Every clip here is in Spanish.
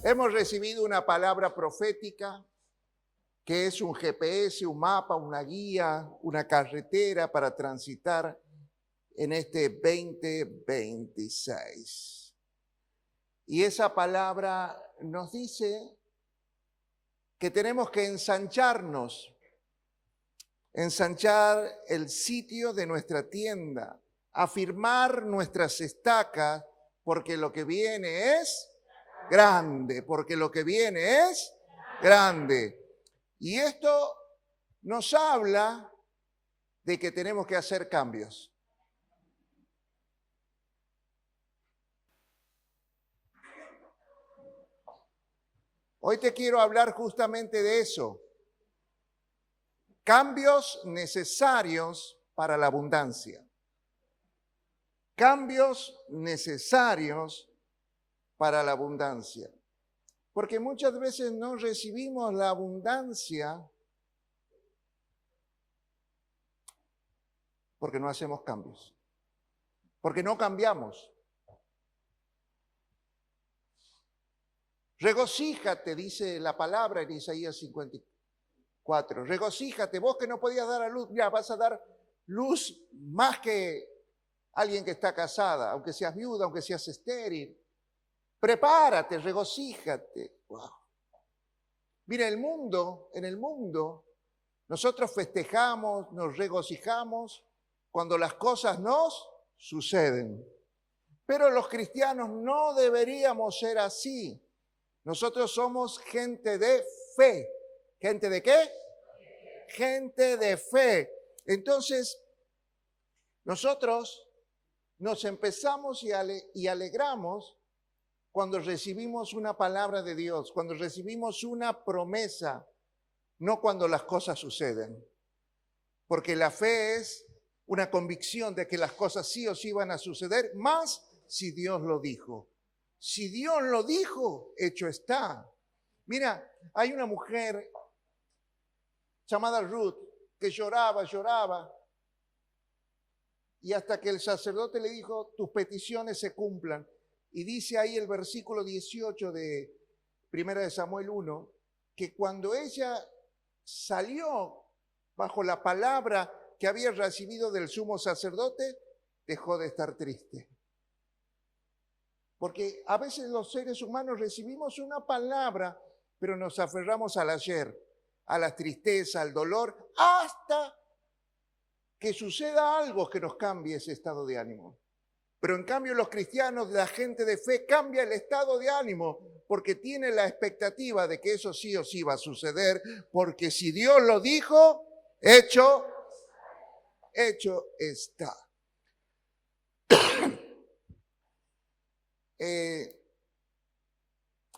Hemos recibido una palabra profética que es un GPS, un mapa, una guía, una carretera para transitar en este 2026. Y esa palabra nos dice que tenemos que ensanchar el sitio de nuestra tienda, afirmar nuestras estacas, porque lo que viene es grande, porque lo que viene es grande. Y esto nos habla de que tenemos que hacer cambios. Hoy te quiero hablar justamente de eso. Cambios necesarios para la abundancia. Cambios necesarios para la abundancia. Porque muchas veces no recibimos la abundancia porque no hacemos cambios. Porque no cambiamos. Regocíjate, dice la palabra en Isaías 54. Regocíjate, vos que no podías dar a luz, ya vas a dar luz más que alguien que está casada, aunque seas viuda, aunque seas estéril. Prepárate, regocíjate. Wow. Mira, en el mundo, nosotros festejamos, nos regocijamos cuando las cosas nos suceden. Pero los cristianos no deberíamos ser así. Nosotros somos gente de fe. ¿Gente de qué? Gente de fe. Entonces, nosotros nos empezamos y alegramos cuando recibimos una palabra de Dios, cuando recibimos una promesa, no cuando las cosas suceden. Porque la fe es una convicción de que las cosas sí o sí van a suceder, más si Dios lo dijo. Si Dios lo dijo, hecho está. Mira, hay una mujer llamada Ruth que lloraba, y hasta que el sacerdote le dijo, tus peticiones se cumplan. Y dice ahí el versículo 18 de 1 de Samuel 1, que cuando ella salió bajo la palabra que había recibido del sumo sacerdote, dejó de estar triste. Porque a veces los seres humanos recibimos una palabra, pero nos aferramos al ayer, a la tristeza, al dolor, hasta que suceda algo que nos cambie ese estado de ánimo. Pero en cambio los cristianos, la gente de fe, cambia el estado de ánimo porque tiene la expectativa de que eso sí o sí va a suceder, porque si Dios lo dijo, hecho está.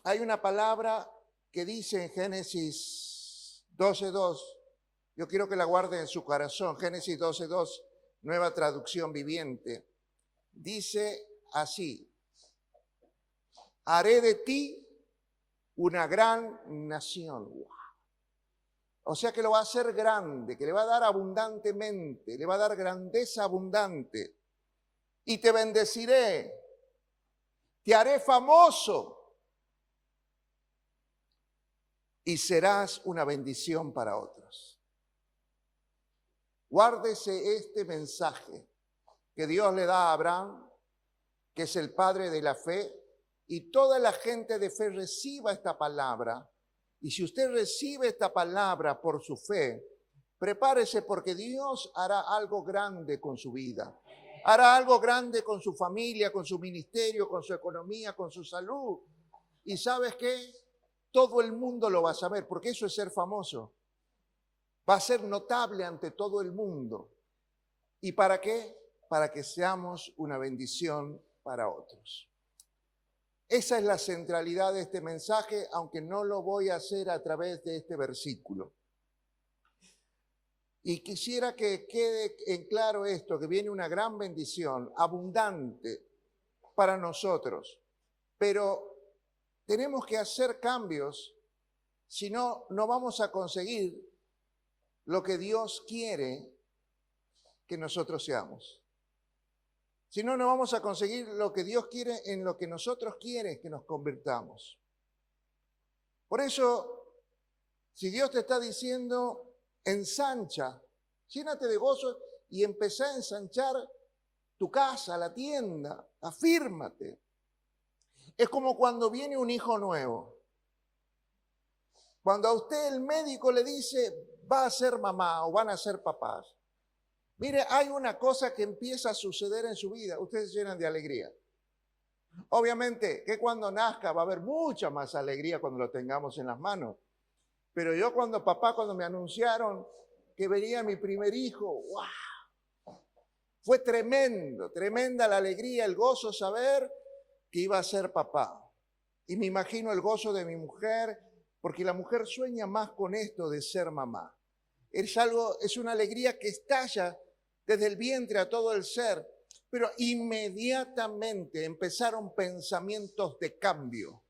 Hay una palabra que dice en Génesis 12:2, yo quiero que la guarden en su corazón, Génesis 12:2, nueva traducción viviente. Dice así, haré de ti una gran nación. Wow. O sea que lo va a hacer grande, que le va a dar abundantemente, le va a dar grandeza abundante. Y te bendeciré, te haré famoso y serás una bendición para otros. Guárdese este mensaje que Dios le da a Abraham, que es el padre de la fe, y toda la gente de fe reciba esta palabra. Y si usted recibe esta palabra por su fe, prepárese porque Dios hará algo grande con su vida. Hará algo grande con su familia, con su ministerio, con su economía, con su salud. ¿Y sabes qué? Todo el mundo lo va a saber, porque eso es ser famoso. Va a ser notable ante todo el mundo. ¿Y para qué? Para que seamos una bendición para otros. Esa es la centralidad de este mensaje, aunque no lo voy a hacer a través de este versículo. Y quisiera que quede en claro esto, que viene una gran bendición, abundante para nosotros. Pero tenemos que hacer cambios, si no, no vamos a conseguir lo que Dios quiere que nosotros seamos. Si no, no vamos a conseguir lo que Dios quiere en lo que nosotros quiere que nos convirtamos. Por eso, si Dios te está diciendo, ensancha, llénate de gozo y empezá a ensanchar tu casa, la tienda, afírmate. Es como cuando viene un hijo nuevo. Cuando a usted el médico le dice, va a ser mamá o van a ser papás. Mire, hay una cosa que empieza a suceder en su vida. Ustedes se llenan de alegría. Obviamente que cuando nazca va a haber mucha más alegría cuando lo tengamos en las manos. Pero yo cuando me anunciaron que venía mi primer hijo, ¡wow! Fue tremendo, tremenda la alegría, el gozo saber que iba a ser papá. Y me imagino el gozo de mi mujer, porque la mujer sueña más con esto de ser mamá. Es una alegría que estalla desde el vientre a todo el ser, pero inmediatamente empezaron pensamientos de cambio.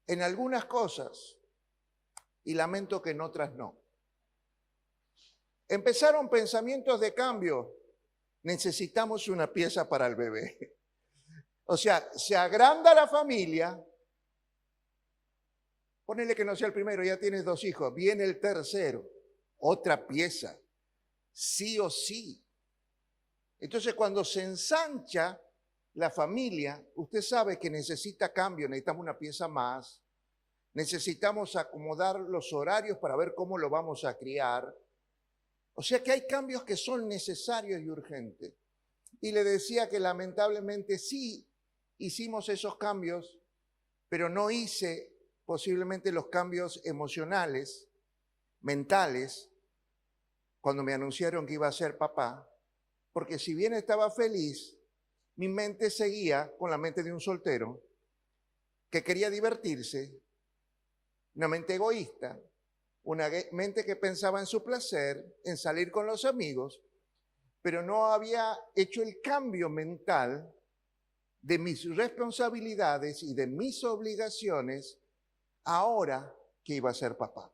En algunas cosas, y lamento que en otras no. Empezaron pensamientos de cambio. Necesitamos una pieza para el bebé. O sea, se agranda la familia. Ponele que no sea el primero, ya tienes 2 hijos. Viene el tercero, otra pieza. Sí o sí. Entonces, cuando se ensancha la familia, usted sabe que necesita cambio, necesitamos una pieza más. Necesitamos acomodar los horarios para ver cómo lo vamos a criar. O sea que hay cambios que son necesarios y urgentes. Y le decía que lamentablemente sí hicimos esos cambios, pero no hice posiblemente los cambios emocionales, mentales, cuando me anunciaron que iba a ser papá, porque si bien estaba feliz, mi mente seguía con la mente de un soltero que quería divertirse, una mente egoísta, una mente que pensaba en su placer, en salir con los amigos, pero no había hecho el cambio mental de mis responsabilidades y de mis obligaciones ahora que iba a ser papá.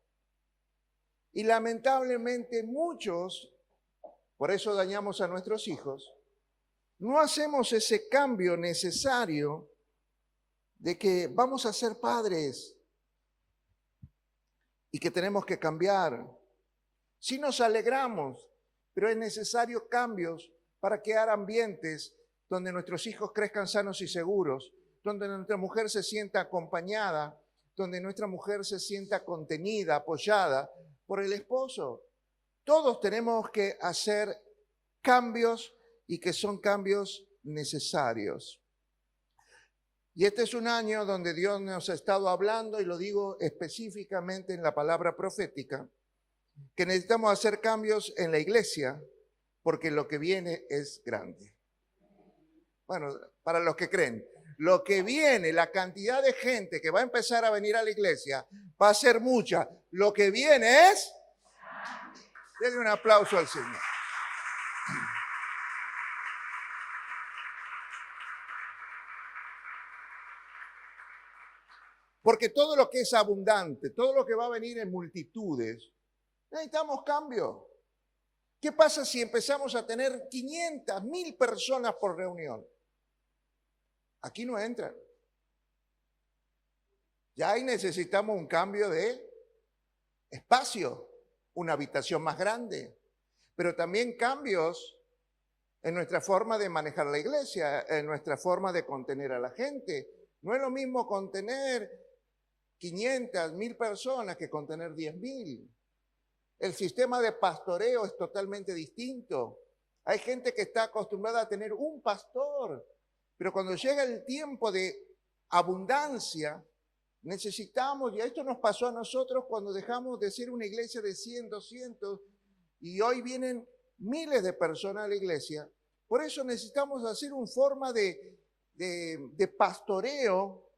Y lamentablemente muchos, por eso dañamos a nuestros hijos, no hacemos ese cambio necesario de que vamos a ser padres y que tenemos que cambiar. Sí nos alegramos, pero es necesario cambios para crear ambientes donde nuestros hijos crezcan sanos y seguros, donde nuestra mujer se sienta acompañada, donde nuestra mujer se sienta contenida, apoyada por el esposo. Todos tenemos que hacer cambios y que son cambios necesarios. Y este es un año donde Dios nos ha estado hablando, y lo digo específicamente en la palabra profética, que necesitamos hacer cambios en la iglesia porque lo que viene es grande. Bueno, para los que creen, lo que viene, la cantidad de gente que va a empezar a venir a la iglesia va a ser mucha. Lo que viene es... Denle un aplauso al Señor. Porque todo lo que es abundante, todo lo que va a venir en multitudes, necesitamos cambio. ¿Qué pasa si empezamos a tener 500, 1000 personas por reunión? Aquí no entran. Ya ahí necesitamos un cambio de espacio, una habitación más grande, pero también cambios en nuestra forma de manejar la iglesia, en nuestra forma de contener a la gente. No es lo mismo contener 500, 1000 personas que contener 10,000. El sistema de pastoreo es totalmente distinto. Hay gente que está acostumbrada a tener un pastor, pero cuando llega el tiempo de abundancia, necesitamos, y esto nos pasó a nosotros cuando dejamos de ser una iglesia de 100, 200, y hoy vienen miles de personas a la iglesia. Por eso necesitamos hacer una forma de pastoreo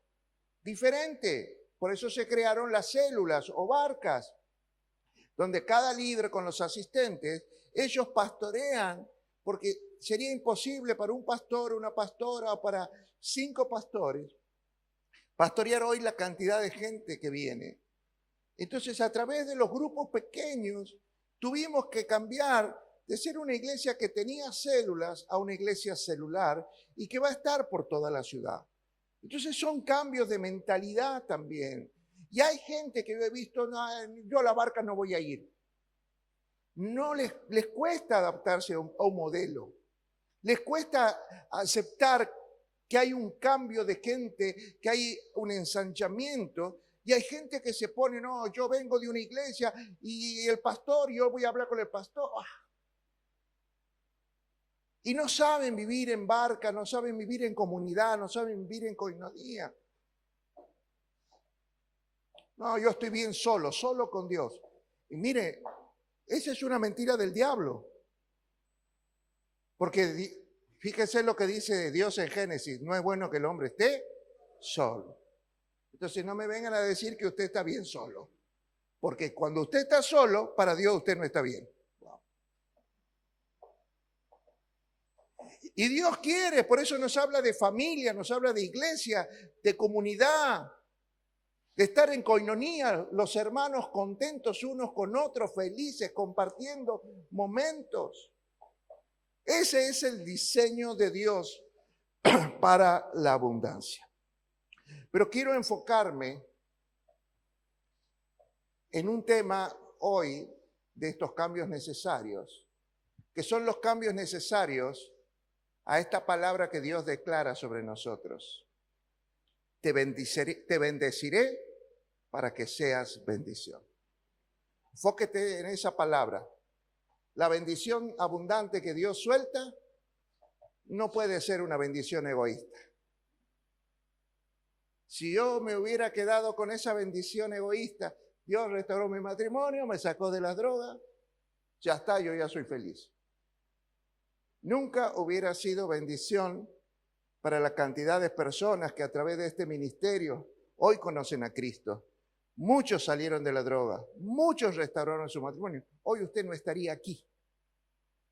diferente. Por eso se crearon las células o barcas, donde cada líder con los asistentes, ellos pastorean, porque sería imposible para un pastor, una pastora o para 5 pastores pastorear hoy la cantidad de gente que viene. Entonces, a través de los grupos pequeños, tuvimos que cambiar de ser una iglesia que tenía células a una iglesia celular y que va a estar por toda la ciudad. Entonces son cambios de mentalidad también. Y hay gente que yo he visto, no, yo a la barca no voy a ir. No les cuesta adaptarse a un modelo. Les cuesta aceptar que hay un cambio de gente, que hay un ensanchamiento. Y hay gente que se pone, no, yo vengo de una iglesia y el pastor, yo voy a hablar con el pastor. Y no saben vivir en barca, no saben vivir en comunidad, no saben vivir en coinonía. No, yo estoy bien solo con Dios. Y mire, esa es una mentira del diablo. Porque fíjese lo que dice Dios en Génesis, no es bueno que el hombre esté solo. Entonces no me vengan a decir que usted está bien solo. Porque cuando usted está solo, para Dios usted no está bien. Y Dios quiere, por eso nos habla de familia, nos habla de iglesia, de comunidad, de estar en coinonía, los hermanos contentos unos con otros, felices, compartiendo momentos. Ese es el diseño de Dios para la abundancia. Pero quiero enfocarme en un tema hoy de estos cambios necesarios, que son los cambios necesarios a esta palabra que Dios declara sobre nosotros. Te bendeciré para que seas bendición. Enfóquete en esa palabra. La bendición abundante que Dios suelta no puede ser una bendición egoísta. Si yo me hubiera quedado con esa bendición egoísta, Dios restauró mi matrimonio, me sacó de las drogas, ya está, yo ya soy feliz. Nunca hubiera sido bendición para la cantidad de personas que a través de este ministerio hoy conocen a Cristo. Muchos salieron de la droga, muchos restauraron su matrimonio. Hoy usted no estaría aquí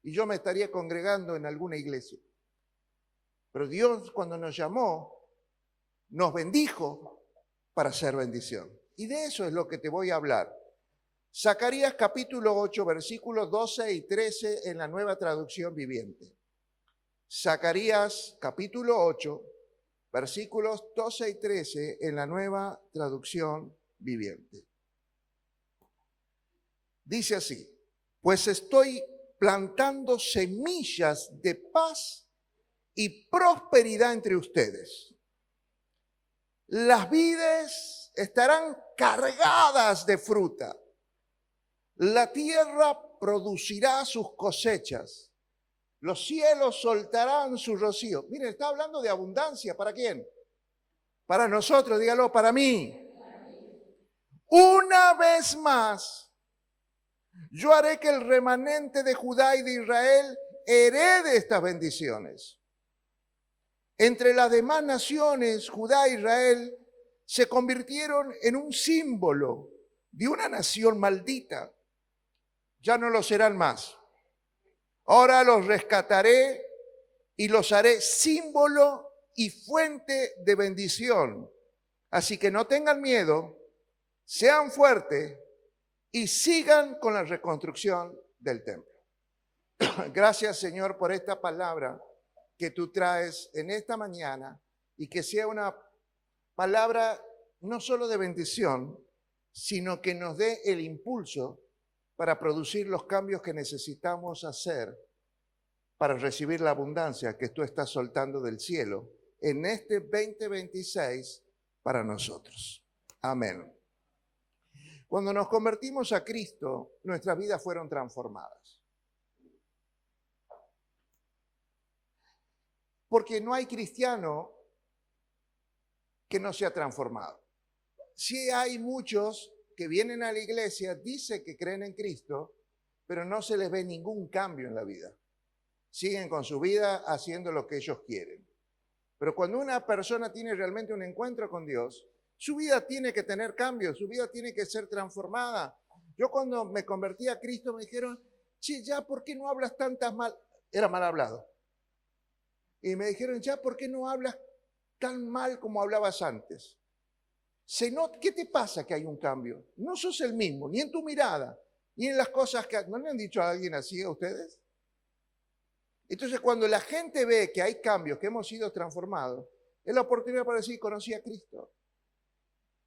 y yo me estaría congregando en alguna iglesia. Pero Dios, cuando nos llamó, nos bendijo para ser bendición. Y de eso es lo que te voy a hablar. Zacarías capítulo 8, versículos 12 y 13 en la Nueva Traducción Viviente. Zacarías capítulo 8, versículos 12 y 13 en la Nueva Traducción Viviente. Dice así: pues estoy plantando semillas de paz y prosperidad entre ustedes. Las vides estarán cargadas de fruta. La tierra producirá sus cosechas. Los cielos soltarán su rocío. Miren, está hablando de abundancia. ¿Para quién? Para nosotros, dígalo, para mí. Una vez más, yo haré que el remanente de Judá y de Israel herede estas bendiciones. Entre las demás naciones, Judá e Israel se convirtieron en un símbolo de una nación maldita. Ya no lo serán más. Ahora los rescataré y los haré símbolo y fuente de bendición. Así que no tengan miedo, sean fuertes y sigan con la reconstrucción del templo. Gracias, Señor, por esta palabra que tú traes en esta mañana y que sea una palabra no solo de bendición, sino que nos dé el impulso para producir los cambios que necesitamos hacer para recibir la abundancia que tú estás soltando del cielo en este 2026 para nosotros. Amén. Cuando nos convertimos a Cristo, nuestras vidas fueron transformadas. Porque no hay cristiano que no sea transformado. Sí hay muchos que vienen a la iglesia, dicen que creen en Cristo, pero no se les ve ningún cambio en la vida. Siguen con su vida haciendo lo que ellos quieren. Pero cuando una persona tiene realmente un encuentro con Dios, su vida tiene que tener cambios, su vida tiene que ser transformada. Yo cuando me convertí a Cristo me dijeron, che, ya, ¿por qué no hablas tantas mal? Era mal hablado. Y me dijeron, ya, ¿por qué no hablas tan mal como hablabas antes? ¿Qué te pasa que hay un cambio? No sos el mismo, ni en tu mirada, ni en las cosas que... ¿No le han dicho a alguien así a ustedes? Entonces, cuando la gente ve que hay cambios, que hemos sido transformados, Es la oportunidad para decir, conocí a Cristo.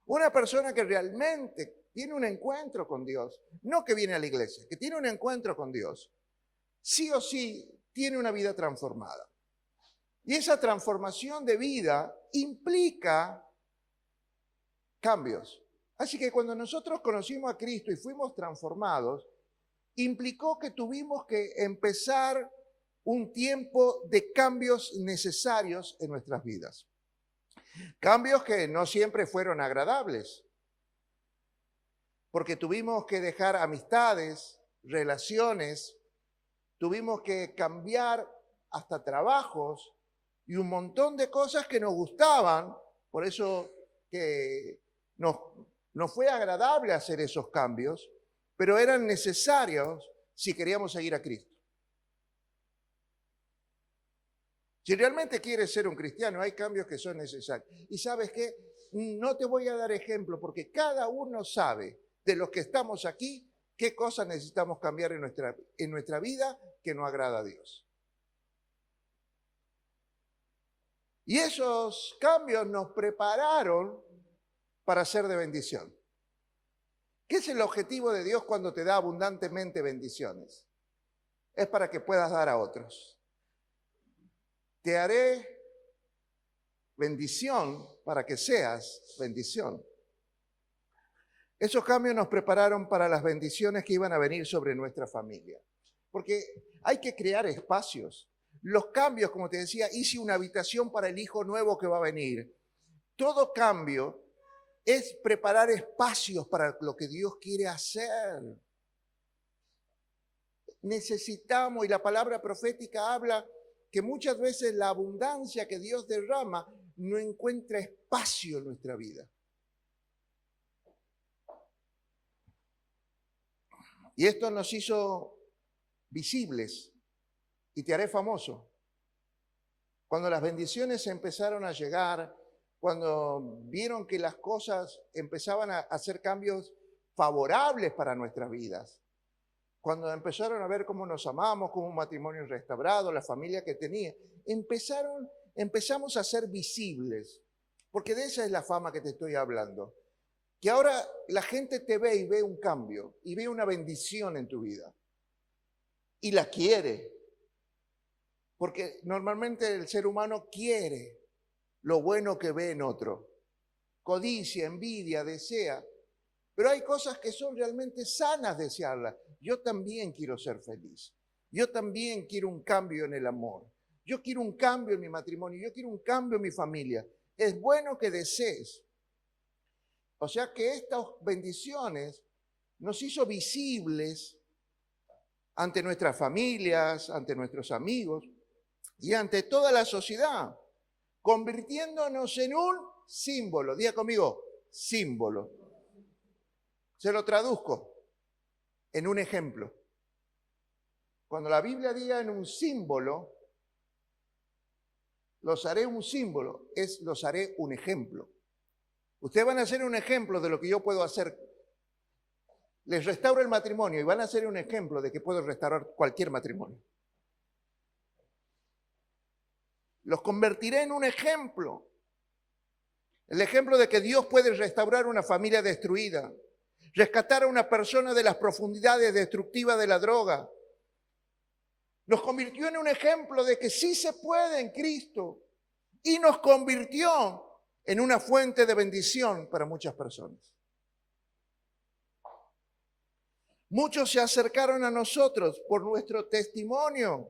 Una persona que realmente tiene un encuentro con Dios, no que viene a la iglesia, que tiene un encuentro con Dios, sí o sí tiene una vida transformada. Y esa transformación de vida implica cambios. Así que cuando nosotros conocimos a Cristo y fuimos transformados, implicó que tuvimos que empezar un tiempo de cambios necesarios en nuestras vidas. Cambios que no siempre fueron agradables, porque tuvimos que dejar amistades, relaciones, tuvimos que cambiar hasta trabajos y un montón de cosas que nos gustaban, por eso que nos fue agradable hacer esos cambios, pero eran necesarios si queríamos seguir a Cristo. Si realmente quieres ser un cristiano, hay cambios que son necesarios. Y ¿sabes qué? No te voy a dar ejemplo porque cada uno sabe de los que estamos aquí qué cosas necesitamos cambiar en nuestra vida que no agrada a Dios. Y esos cambios nos prepararon para ser de bendición. ¿Qué es el objetivo de Dios cuando te da abundantemente bendiciones? Es para que puedas dar a otros. Te haré bendición para que seas bendición. Esos cambios nos prepararon para las bendiciones que iban a venir sobre nuestra familia. Porque hay que crear espacios. Los cambios, como te decía, hice una habitación para el hijo nuevo que va a venir. Todo cambio es preparar espacios para lo que Dios quiere hacer. Necesitamos, y la palabra profética habla que muchas veces la abundancia que Dios derrama no encuentra espacio en nuestra vida. Y esto nos hizo visibles y te haré famoso. Cuando las bendiciones empezaron a llegar, cuando vieron que las cosas empezaban a hacer cambios favorables para nuestras vidas, cuando empezaron a ver cómo nos amamos, como un matrimonio restaurado, la familia que tenía, empezamos a ser visibles, porque de esa es la fama que te estoy hablando, que ahora la gente te ve y ve un cambio, y ve una bendición en tu vida, y la quiere, porque normalmente el ser humano quiere lo bueno que ve en otro, codicia, envidia, desea, pero hay cosas que son realmente sanas desearlas. Yo también quiero ser feliz. Yo también quiero un cambio en el amor. Yo quiero un cambio en mi matrimonio. Yo quiero un cambio en mi familia. Es bueno que desees. O sea que estas bendiciones nos hizo visibles ante nuestras familias, ante nuestros amigos y ante toda la sociedad, convirtiéndonos en un símbolo. Diga conmigo, símbolo. Se lo traduzco en un ejemplo. Cuando la Biblia diga en un símbolo, los haré un símbolo, los haré un ejemplo. Ustedes van a hacer un ejemplo de lo que yo puedo hacer. Les restauro el matrimonio y van a hacer un ejemplo de que puedo restaurar cualquier matrimonio. Los convertiré en un ejemplo. El ejemplo de que Dios puede restaurar una familia destruida, rescatar a una persona de las profundidades destructivas de la droga. Nos convirtió en un ejemplo de que sí se puede en Cristo y nos convirtió en una fuente de bendición para muchas personas. Muchos se acercaron a nosotros por nuestro testimonio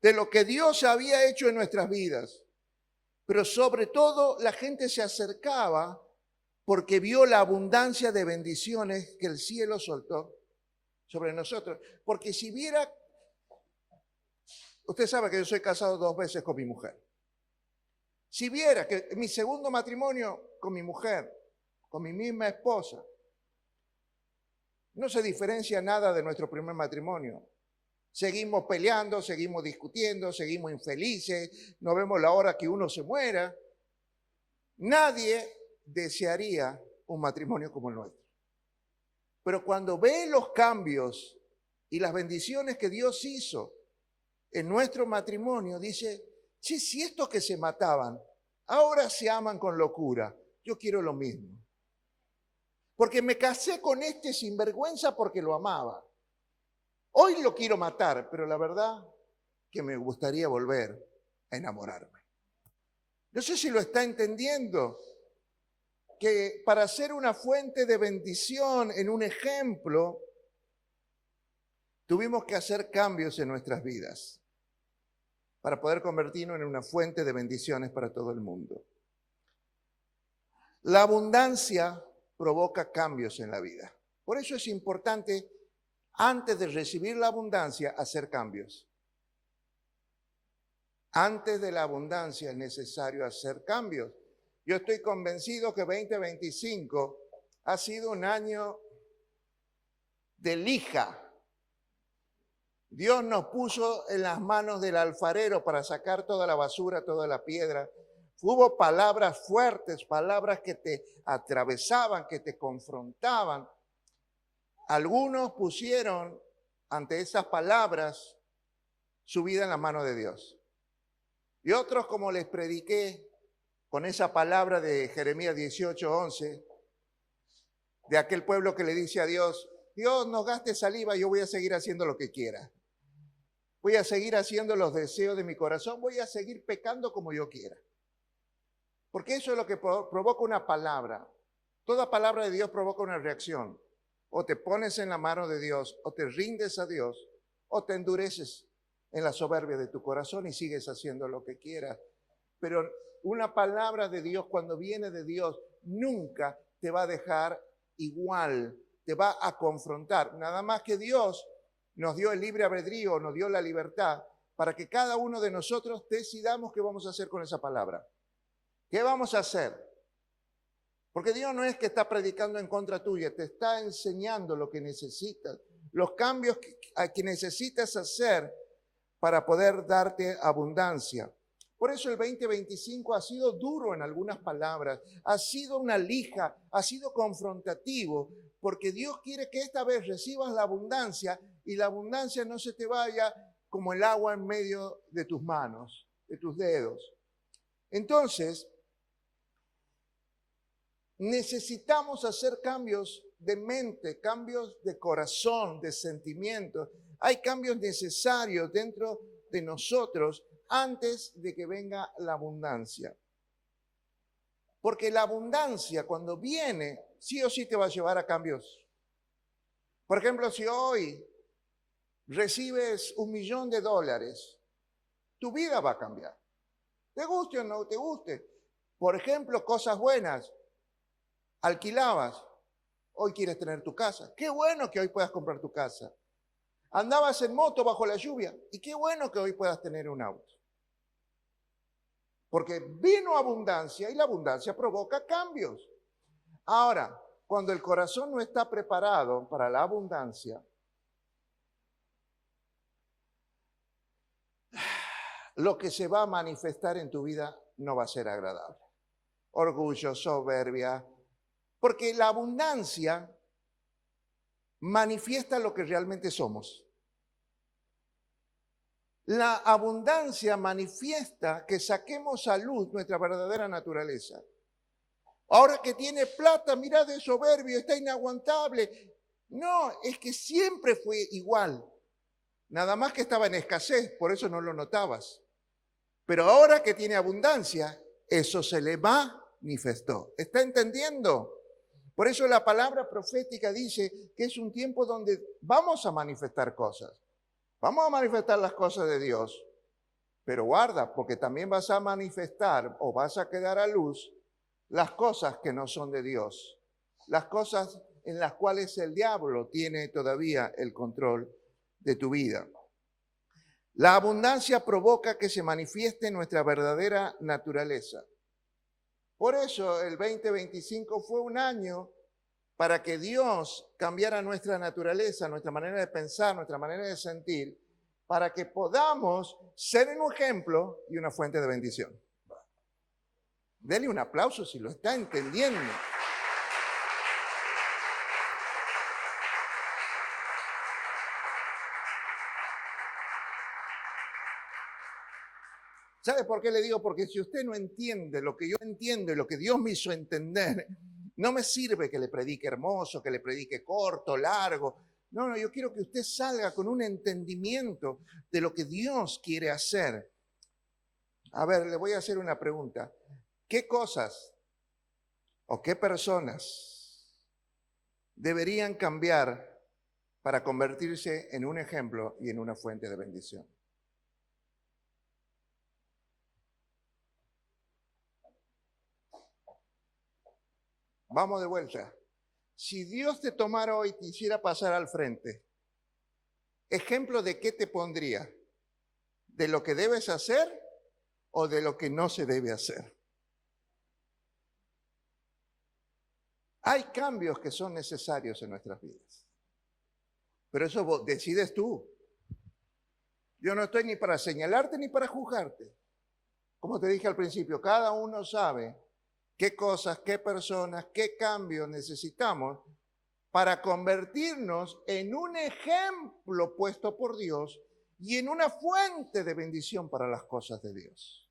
de lo que Dios había hecho en nuestras vidas. Pero sobre todo la gente se acercaba porque vio la abundancia de bendiciones que el cielo soltó sobre nosotros. Porque si viera, usted sabe que yo soy casado 2 veces con mi mujer. Si viera que mi segundo matrimonio con mi mujer, con mi misma esposa, no se diferencia nada de nuestro primer matrimonio. Seguimos peleando, seguimos discutiendo, seguimos infelices, no vemos la hora que uno se muera. Nadie desearía un matrimonio como el nuestro. Pero cuando ve los cambios y las bendiciones que Dios hizo en nuestro matrimonio, dice, sí, si estos que se mataban Ahora se aman con locura. Yo quiero lo mismo. Porque me casé con este sinvergüenza porque lo amaba. Hoy lo quiero matar, pero la verdad que me gustaría volver a enamorarme. No sé si lo está entendiendo, que para ser una fuente de bendición en un ejemplo, tuvimos que hacer cambios en nuestras vidas para poder convertirnos en una fuente de bendiciones para todo el mundo. La abundancia provoca cambios en la vida. Por eso es importante, antes de recibir la abundancia, hacer cambios. Antes de la abundancia es necesario hacer cambios. Yo estoy convencido que 2025 ha sido un año de lija. Dios nos puso en las manos del alfarero para sacar toda la basura, toda la piedra. Hubo palabras fuertes, palabras que te atravesaban, que te confrontaban. Algunos pusieron ante esas palabras su vida en la mano de Dios. Y otros, como les prediqué con esa palabra de Jeremías 18:11, de aquel pueblo que le dice a Dios, Dios, no gastes saliva, yo voy a seguir haciendo lo que quiera. Voy a seguir haciendo los deseos de mi corazón, voy a seguir pecando como yo quiera. Porque eso es lo que provoca una palabra. Toda palabra de Dios provoca una reacción. O te pones en la mano de Dios, o te rindes a Dios, o te endureces en la soberbia de tu corazón y sigues haciendo lo que quieras. Pero una palabra de Dios, cuando viene de Dios, nunca te va a dejar igual, te va a confrontar. Nada más que Dios nos dio el libre albedrío, nos dio la libertad para que cada uno de nosotros decidamos qué vamos a hacer con esa palabra. ¿Qué vamos a hacer? Porque Dios no es que está predicando en contra tuya, te está enseñando lo que necesitas, los cambios que necesitas hacer para poder darte abundancia. Por eso el 2025 ha sido duro en algunas palabras, ha sido una lija, ha sido confrontativo, porque Dios quiere que esta vez recibas la abundancia y la abundancia no se te vaya como el agua en medio de tus manos, de tus dedos. Entonces, necesitamos hacer cambios de mente, cambios de corazón, de sentimientos. Hay cambios necesarios dentro de nosotros antes de que venga la abundancia. Porque la abundancia, cuando viene, sí o sí te va a llevar a cambios. Por ejemplo, si hoy recibes $1.000.000, tu vida va a cambiar. Te guste o no te guste. Por ejemplo, cosas buenas. Alquilabas, hoy quieres tener tu casa. Qué bueno que hoy puedas comprar tu casa. Andabas en moto bajo la lluvia y qué bueno que hoy puedas tener un auto. Porque vino abundancia y la abundancia provoca cambios. Ahora, cuando el corazón no está preparado para la abundancia, lo que se va a manifestar en tu vida no va a ser agradable. Orgullo, soberbia, porque la abundancia manifiesta lo que realmente somos. La abundancia manifiesta que saquemos a luz nuestra verdadera naturaleza. Ahora que tiene plata, mira de soberbio, está inaguantable. No, es que siempre fue igual. Nada más que estaba en escasez, por eso no lo notabas. Pero ahora que tiene abundancia, eso se le manifestó. ¿Está entendiendo? Por eso la palabra profética dice que es un tiempo donde vamos a manifestar cosas. Vamos a manifestar las cosas de Dios. Pero guarda, porque también vas a manifestar o vas a quedar a luz las cosas que no son de Dios. Las cosas en las cuales el diablo tiene todavía el control de tu vida. La abundancia provoca que se manifieste nuestra verdadera naturaleza. Por eso el 2025 fue un año para que Dios cambiara nuestra naturaleza, nuestra manera de pensar, nuestra manera de sentir, para que podamos ser un ejemplo y una fuente de bendición. Dele un aplauso si lo está entendiendo. ¿Sabe por qué le digo? Porque si usted no entiende lo que yo entiendo y lo que Dios me hizo entender, no me sirve que le predique hermoso, que le predique corto, largo. No, no, yo quiero que usted salga con un entendimiento de lo que Dios quiere hacer. A ver, le voy a hacer una pregunta. ¿Qué cosas o qué personas deberían cambiar para convertirse en un ejemplo y en una fuente de bendición? Vamos de vuelta. Si Dios te tomara hoy y te hiciera pasar al frente, ¿ejemplo de qué te pondría? ¿De lo que debes hacer o de lo que no se debe hacer? Hay cambios que son necesarios en nuestras vidas, pero eso decides tú. Yo no estoy ni para señalarte ni para juzgarte. Como te dije al principio, cada uno sabe qué cosas, qué personas, qué cambios necesitamos para convertirnos en un ejemplo puesto por Dios y en una fuente de bendición para las cosas de Dios.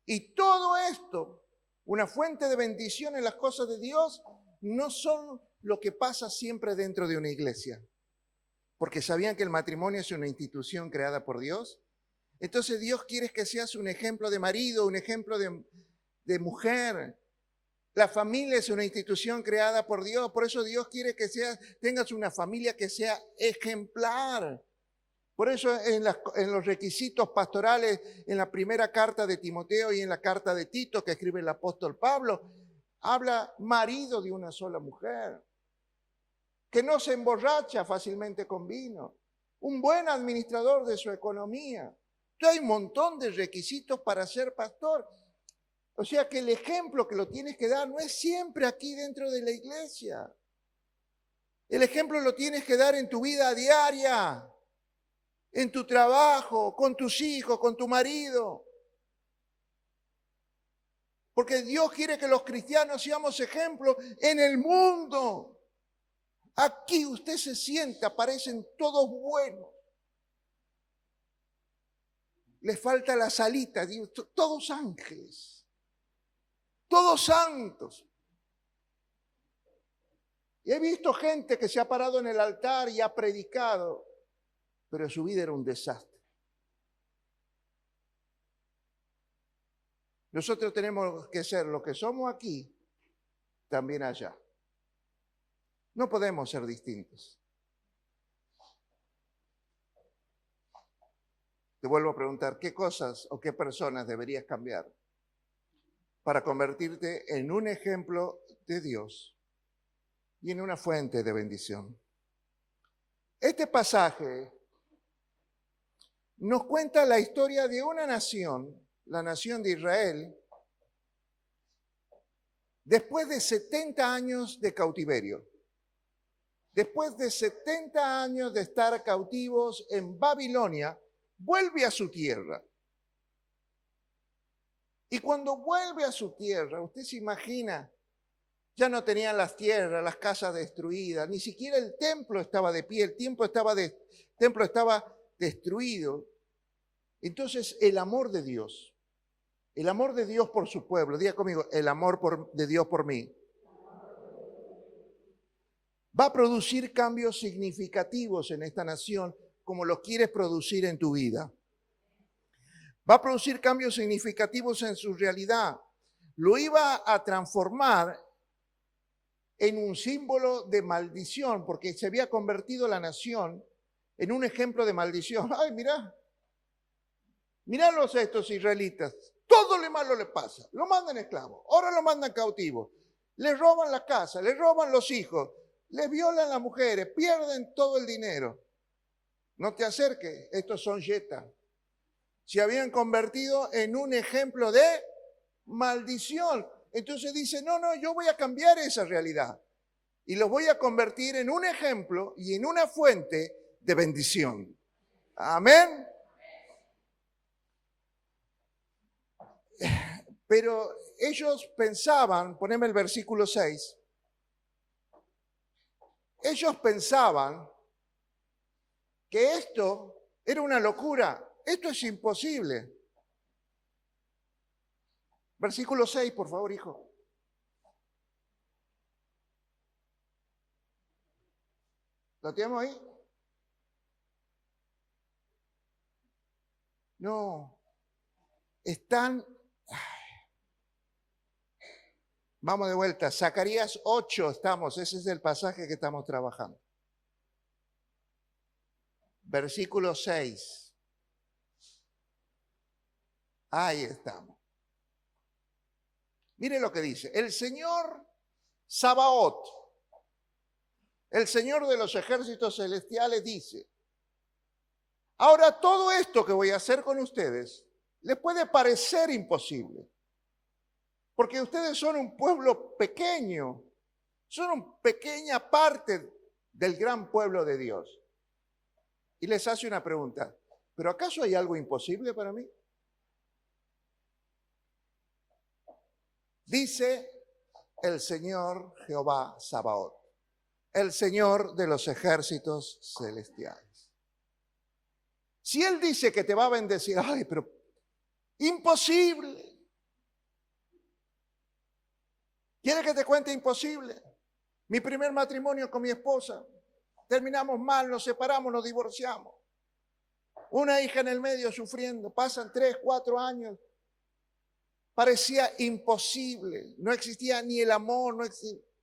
Y todo esto, una fuente de bendición en las cosas de Dios, no son lo que pasa siempre dentro de una iglesia. Porque sabían que el matrimonio es una institución creada por Dios. Entonces Dios quiere que seas un ejemplo de marido, un ejemplo de mujer. La familia es una institución creada por Dios. Por eso Dios quiere que tengas una familia que sea ejemplar. Por eso en los requisitos pastorales, en la primera carta de Timoteo y en la carta de Tito que escribe el apóstol Pablo, habla marido de una sola mujer, que no se emborracha fácilmente con vino, un buen administrador de su economía. Entonces hay un montón de requisitos para ser pastor. O sea que el ejemplo que lo tienes que dar no es siempre aquí dentro de la iglesia. El ejemplo lo tienes que dar en tu vida diaria, en tu trabajo, con tus hijos, con tu marido. Porque Dios quiere que los cristianos seamos ejemplos en el mundo. Aquí usted se sienta, parecen todos buenos. Les falta la salita, todos ángeles, todos santos. Y he visto gente que se ha parado en el altar y ha predicado, pero su vida era un desastre. Nosotros tenemos que ser lo que somos aquí, también allá. No podemos ser distintos. Te vuelvo a preguntar, ¿qué cosas o qué personas deberías cambiar para convertirte en un ejemplo de Dios y en una fuente de bendición? Este pasaje nos cuenta la historia de una nación, la nación de Israel, después de 70 años de cautiverio. Después de 70 años de estar cautivos en Babilonia, vuelve a su tierra. Y cuando vuelve a su tierra, usted se imagina, ya no tenían las tierras, las casas destruidas, ni siquiera el templo estaba de pie, el templo estaba destruido. Entonces el amor de Dios por su pueblo, diga conmigo, el amor de Dios por mí, va a producir cambios significativos en esta nación como los quieres producir en tu vida. Va a producir cambios significativos en su realidad. Lo iba a transformar en un símbolo de maldición, porque se había convertido la nación en un ejemplo de maldición. Ay, míralos a estos israelitas. Todo lo malo le pasa. Lo mandan esclavos. Ahora lo mandan cautivo. Les roban la casa, les roban los hijos, les violan las mujeres, pierden todo el dinero. No te acerques, estos son yetas. Se habían convertido en un ejemplo de maldición. Entonces dice, no, yo voy a cambiar esa realidad y los voy a convertir en un ejemplo y en una fuente de bendición. Amén. Pero ellos pensaban, poneme el versículo 6, ellos pensaban que esto era una locura, esto es imposible. Versículo 6, por favor, hijo. ¿Lo tenemos ahí? No. Están... Vamos de vuelta. Zacarías 8 estamos. Ese es el pasaje que estamos trabajando. Versículo 6. Ahí estamos. Mire lo que dice. El Señor Sabaoth, el Señor de los ejércitos celestiales, dice: ahora todo esto que voy a hacer con ustedes les puede parecer imposible, porque ustedes son un pueblo pequeño, son una pequeña parte del gran pueblo de Dios. Y les hace una pregunta: ¿pero acaso hay algo imposible para mí? Dice el Señor Jehová Sabaoth, el Señor de los ejércitos celestiales. Si Él dice que te va a bendecir, ay, pero imposible. ¿Quiere que te cuente imposible? Mi primer matrimonio con mi esposa, terminamos mal, nos separamos, nos divorciamos. Una hija en el medio sufriendo, pasan 3, 4 años. Parecía imposible, no existía ni el amor,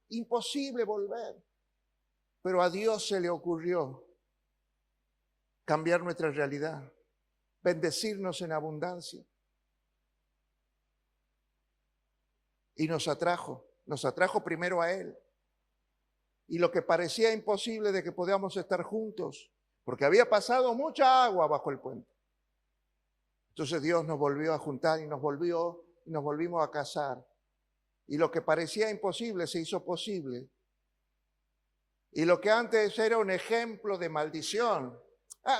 imposible volver. Pero a Dios se le ocurrió cambiar nuestra realidad, bendecirnos en abundancia. Y nos atrajo primero a Él. Y lo que parecía imposible de que podíamos estar juntos, porque había pasado mucha agua bajo el puente. Entonces Dios nos volvió a juntar y nos volvimos a casar. Y lo que parecía imposible se hizo posible. Y lo que antes era un ejemplo de maldición.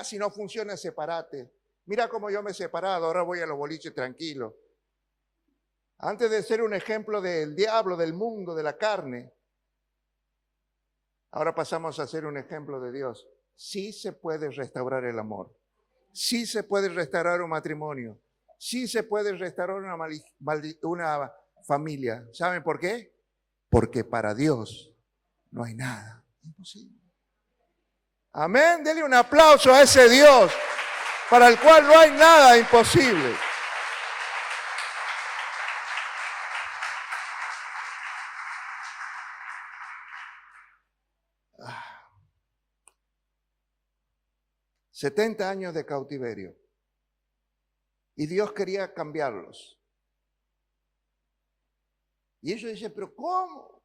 Si no funciona, sepárate. Mira cómo yo me he separado, ahora voy a los boliches tranquilo. Antes de ser un ejemplo del diablo, del mundo, de la carne, ahora pasamos a ser un ejemplo de Dios. Sí se puede restaurar el amor. Sí se puede restaurar un matrimonio. Sí se puede restaurar una familia. ¿Saben por qué? Porque para Dios no hay nada imposible. Amén. Denle un aplauso a ese Dios para el cual no hay nada imposible. Ah. 70 años de cautiverio. Y Dios quería cambiarlos. Y ellos dicen, ¿pero cómo?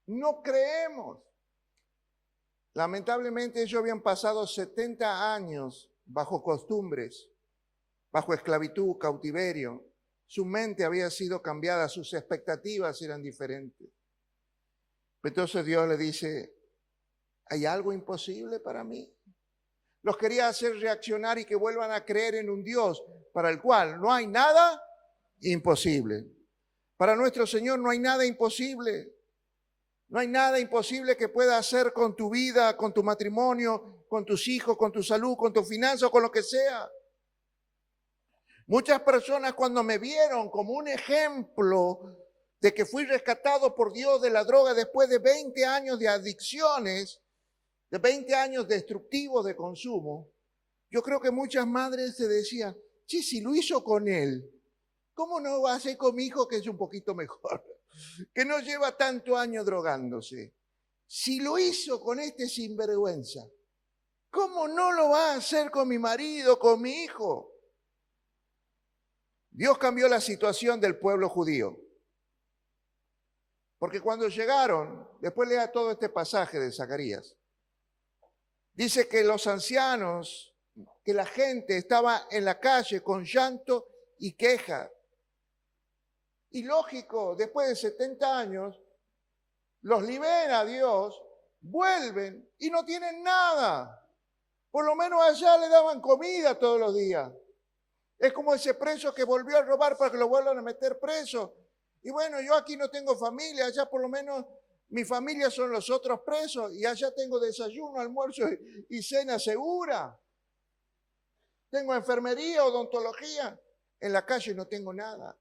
No creemos. Lamentablemente ellos habían pasado 70 años bajo costumbres, bajo esclavitud, cautiverio. Su mente había sido cambiada, sus expectativas eran diferentes. Entonces Dios le dice, ¿hay algo imposible para mí? Los quería hacer reaccionar y que vuelvan a creer en un Dios para el cual no hay nada imposible. Para nuestro Señor no hay nada imposible. No hay nada imposible que pueda hacer con tu vida, con tu matrimonio, con tus hijos, con tu salud, con tu finanzas, con lo que sea. Muchas personas cuando me vieron como un ejemplo de que fui rescatado por Dios de la droga después de 20 años de adicciones, de 20 años destructivos de consumo, yo creo que muchas madres se decían, sí, si lo hizo con él, ¿cómo no va a hacer con mi hijo que es un poquito mejor? Que no lleva tanto año drogándose. Si lo hizo con este sinvergüenza, ¿cómo no lo va a hacer con mi marido, con mi hijo? Dios cambió la situación del pueblo judío. Porque cuando llegaron, después lea todo este pasaje de Zacarías, dice que los ancianos, que la gente estaba en la calle con llanto y queja. Y lógico, después de 70 años, los libera Dios, vuelven y no tienen nada. Por lo menos allá le daban comida todos los días. Es como ese preso que volvió a robar para que lo vuelvan a meter preso. Y bueno, yo aquí no tengo familia, allá por lo menos mi familia son los otros presos y allá tengo desayuno, almuerzo y cena segura. Tengo enfermería, odontología. en la calle no tengo nada.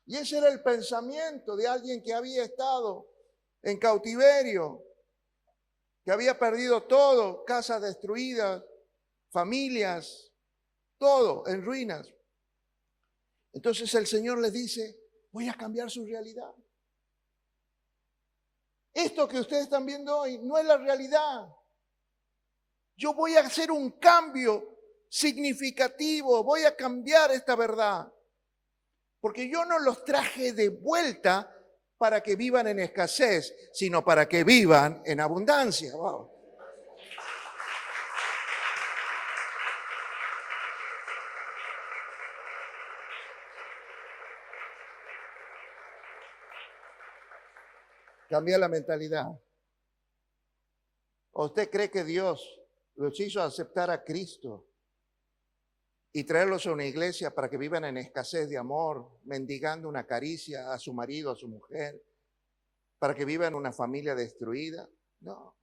Y ese era el pensamiento de alguien que había estado en cautiverio, que había perdido todo, casas destruidas, familias, todo en ruinas. Entonces el Señor les dice, voy a cambiar su realidad. Esto que ustedes están viendo hoy no es la realidad. Yo voy a hacer un cambio significativo, voy a cambiar esta verdad. Porque yo no los traje de vuelta para que vivan en escasez, sino para que vivan en abundancia. Wow. Cambia la mentalidad. ¿O usted cree que Dios los hizo aceptar a Cristo y traerlos a una iglesia para que vivan en escasez de amor, mendigando una caricia a su marido, a su mujer, para que vivan una familia destruida? No.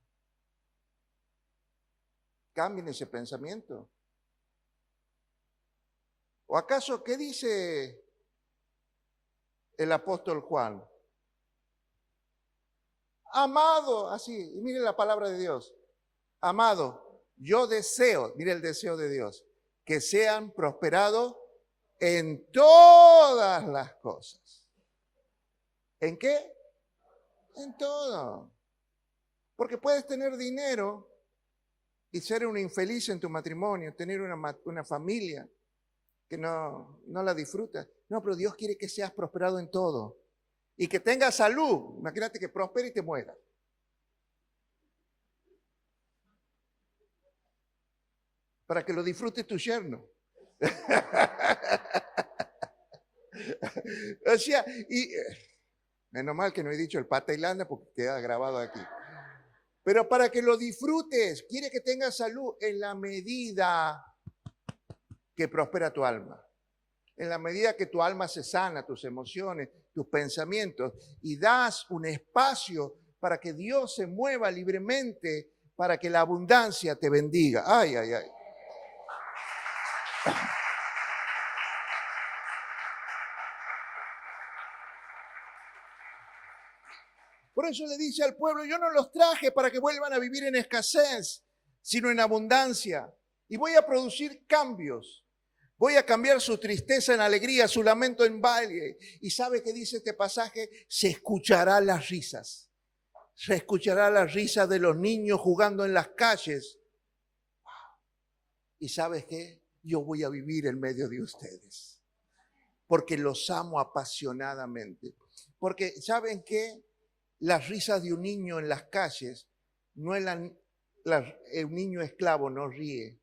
Cambien ese pensamiento. ¿O acaso qué dice el apóstol Juan? Amado, así, y mire la palabra de Dios. Amado, yo deseo, mire el deseo de Dios, que sean prosperados en todas las cosas. ¿En qué? En todo. Porque puedes tener dinero y ser un infeliz en tu matrimonio, tener una familia que no la disfrutas. No, pero Dios quiere que seas prosperado en todo. Y que tengas salud. Imagínate que prospere y te muera. Para que lo disfrute tu yerno. O sea, y menos mal que no he dicho el pata Irlanda porque queda grabado aquí. Pero para que lo disfrutes, quiere que tengas salud en la medida que prospera tu alma. En la medida que tu alma se sana, tus emociones, tus pensamientos, y das un espacio para que Dios se mueva libremente, para que la abundancia te bendiga. Ay, ay, ay. Por eso le dice al pueblo, yo no los traje para que vuelvan a vivir en escasez, sino en abundancia. Y voy a producir cambios. Voy a cambiar su tristeza en alegría, su lamento en baile. ¿Y sabe qué dice este pasaje? Se escuchará las risas. Se escuchará las risas de los niños jugando en las calles. ¿Y sabes qué? Yo voy a vivir en medio de ustedes. Porque los amo apasionadamente. Porque ¿saben qué? Las risas de un niño en las calles, no es un niño esclavo no ríe.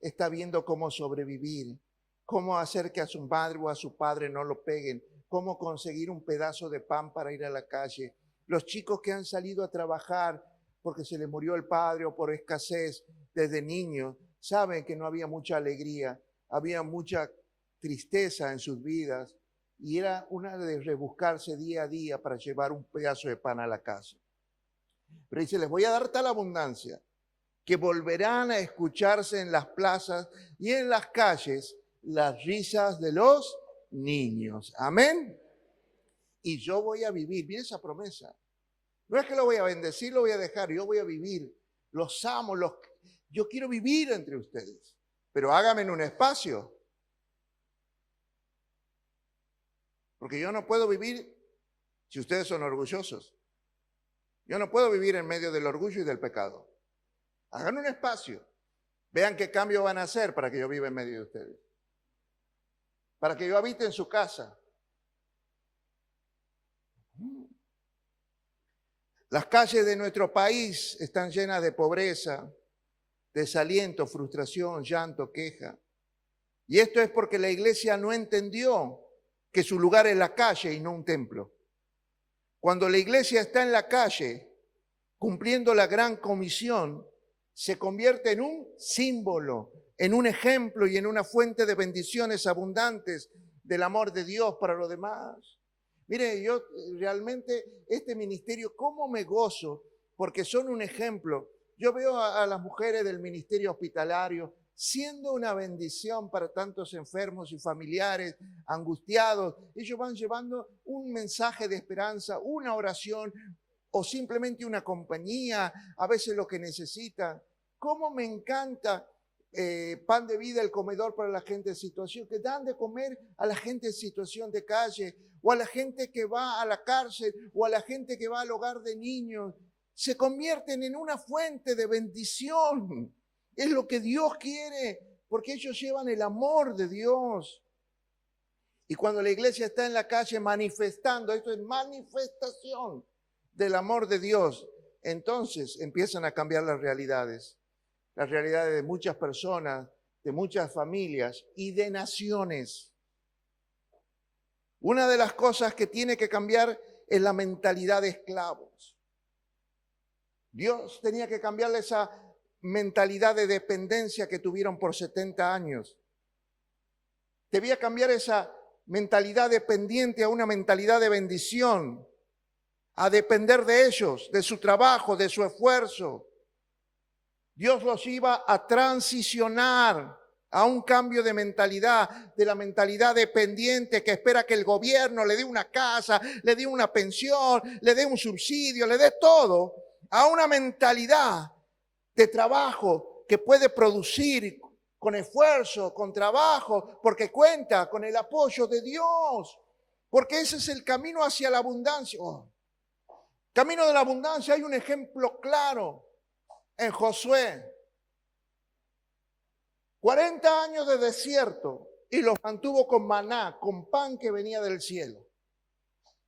Está viendo cómo sobrevivir. Cómo hacer que a su madre o a su padre no lo peguen, cómo conseguir un pedazo de pan para ir a la calle. Los chicos que han salido a trabajar porque se les murió el padre o por escasez desde niños, saben que no había mucha alegría, había mucha tristeza en sus vidas y era una de rebuscarse día a día para llevar un pedazo de pan a la casa. Pero dice, les voy a dar tal abundancia que volverán a escucharse en las plazas y en las calles las risas de los niños. Amén. Y yo voy a vivir. Mira esa promesa. No es que lo voy a bendecir, lo voy a dejar. Yo voy a vivir. Los amo. Yo quiero vivir entre ustedes. Pero háganme en un espacio. Porque yo no puedo vivir si ustedes son orgullosos. Yo no puedo vivir en medio del orgullo y del pecado. Hagan un espacio. Vean qué cambio van a hacer para que yo viva en medio de ustedes. Para que yo habite en su casa. Las calles de nuestro país están llenas de pobreza, desaliento, frustración, llanto, queja. Y esto es porque la iglesia no entendió que su lugar es la calle y no un templo. Cuando la iglesia está en la calle, cumpliendo la gran comisión, se convierte en un símbolo, en un ejemplo y en una fuente de bendiciones abundantes del amor de Dios para los demás. Mire, yo realmente este ministerio, cómo me gozo, porque son un ejemplo. Yo veo a las mujeres del ministerio hospitalario siendo una bendición para tantos enfermos y familiares angustiados. Ellos van llevando un mensaje de esperanza, una oración o simplemente una compañía, a veces lo que necesitan. ¿Cómo me encanta Pan de Vida, el comedor para la gente en situación, que dan de comer a la gente en situación de calle, o a la gente que va a la cárcel, o a la gente que va al hogar de niños? Se convierten en una fuente de bendición. Es lo que Dios quiere, porque ellos llevan el amor de Dios. Y cuando la iglesia está en la calle manifestando, esto es manifestación del amor de Dios, entonces empiezan a cambiar las realidades de muchas personas, de muchas familias y de naciones. Una de las cosas que tiene que cambiar es la mentalidad de esclavos. Dios tenía que cambiarle esa mentalidad de dependencia que tuvieron por 70 años. Debía cambiar esa mentalidad dependiente a una mentalidad de bendición, a depender de ellos, de su trabajo, de su esfuerzo. Dios los iba a transicionar a un cambio de mentalidad, de la mentalidad dependiente que espera que el gobierno le dé una casa, le dé una pensión, le dé un subsidio, le dé todo, a una mentalidad de trabajo que puede producir con esfuerzo, con trabajo, porque cuenta con el apoyo de Dios, porque ese es el camino hacia la abundancia. Camino de la abundancia, hay un ejemplo claro en Josué. 40 años de desierto y los mantuvo con maná, con pan que venía del cielo.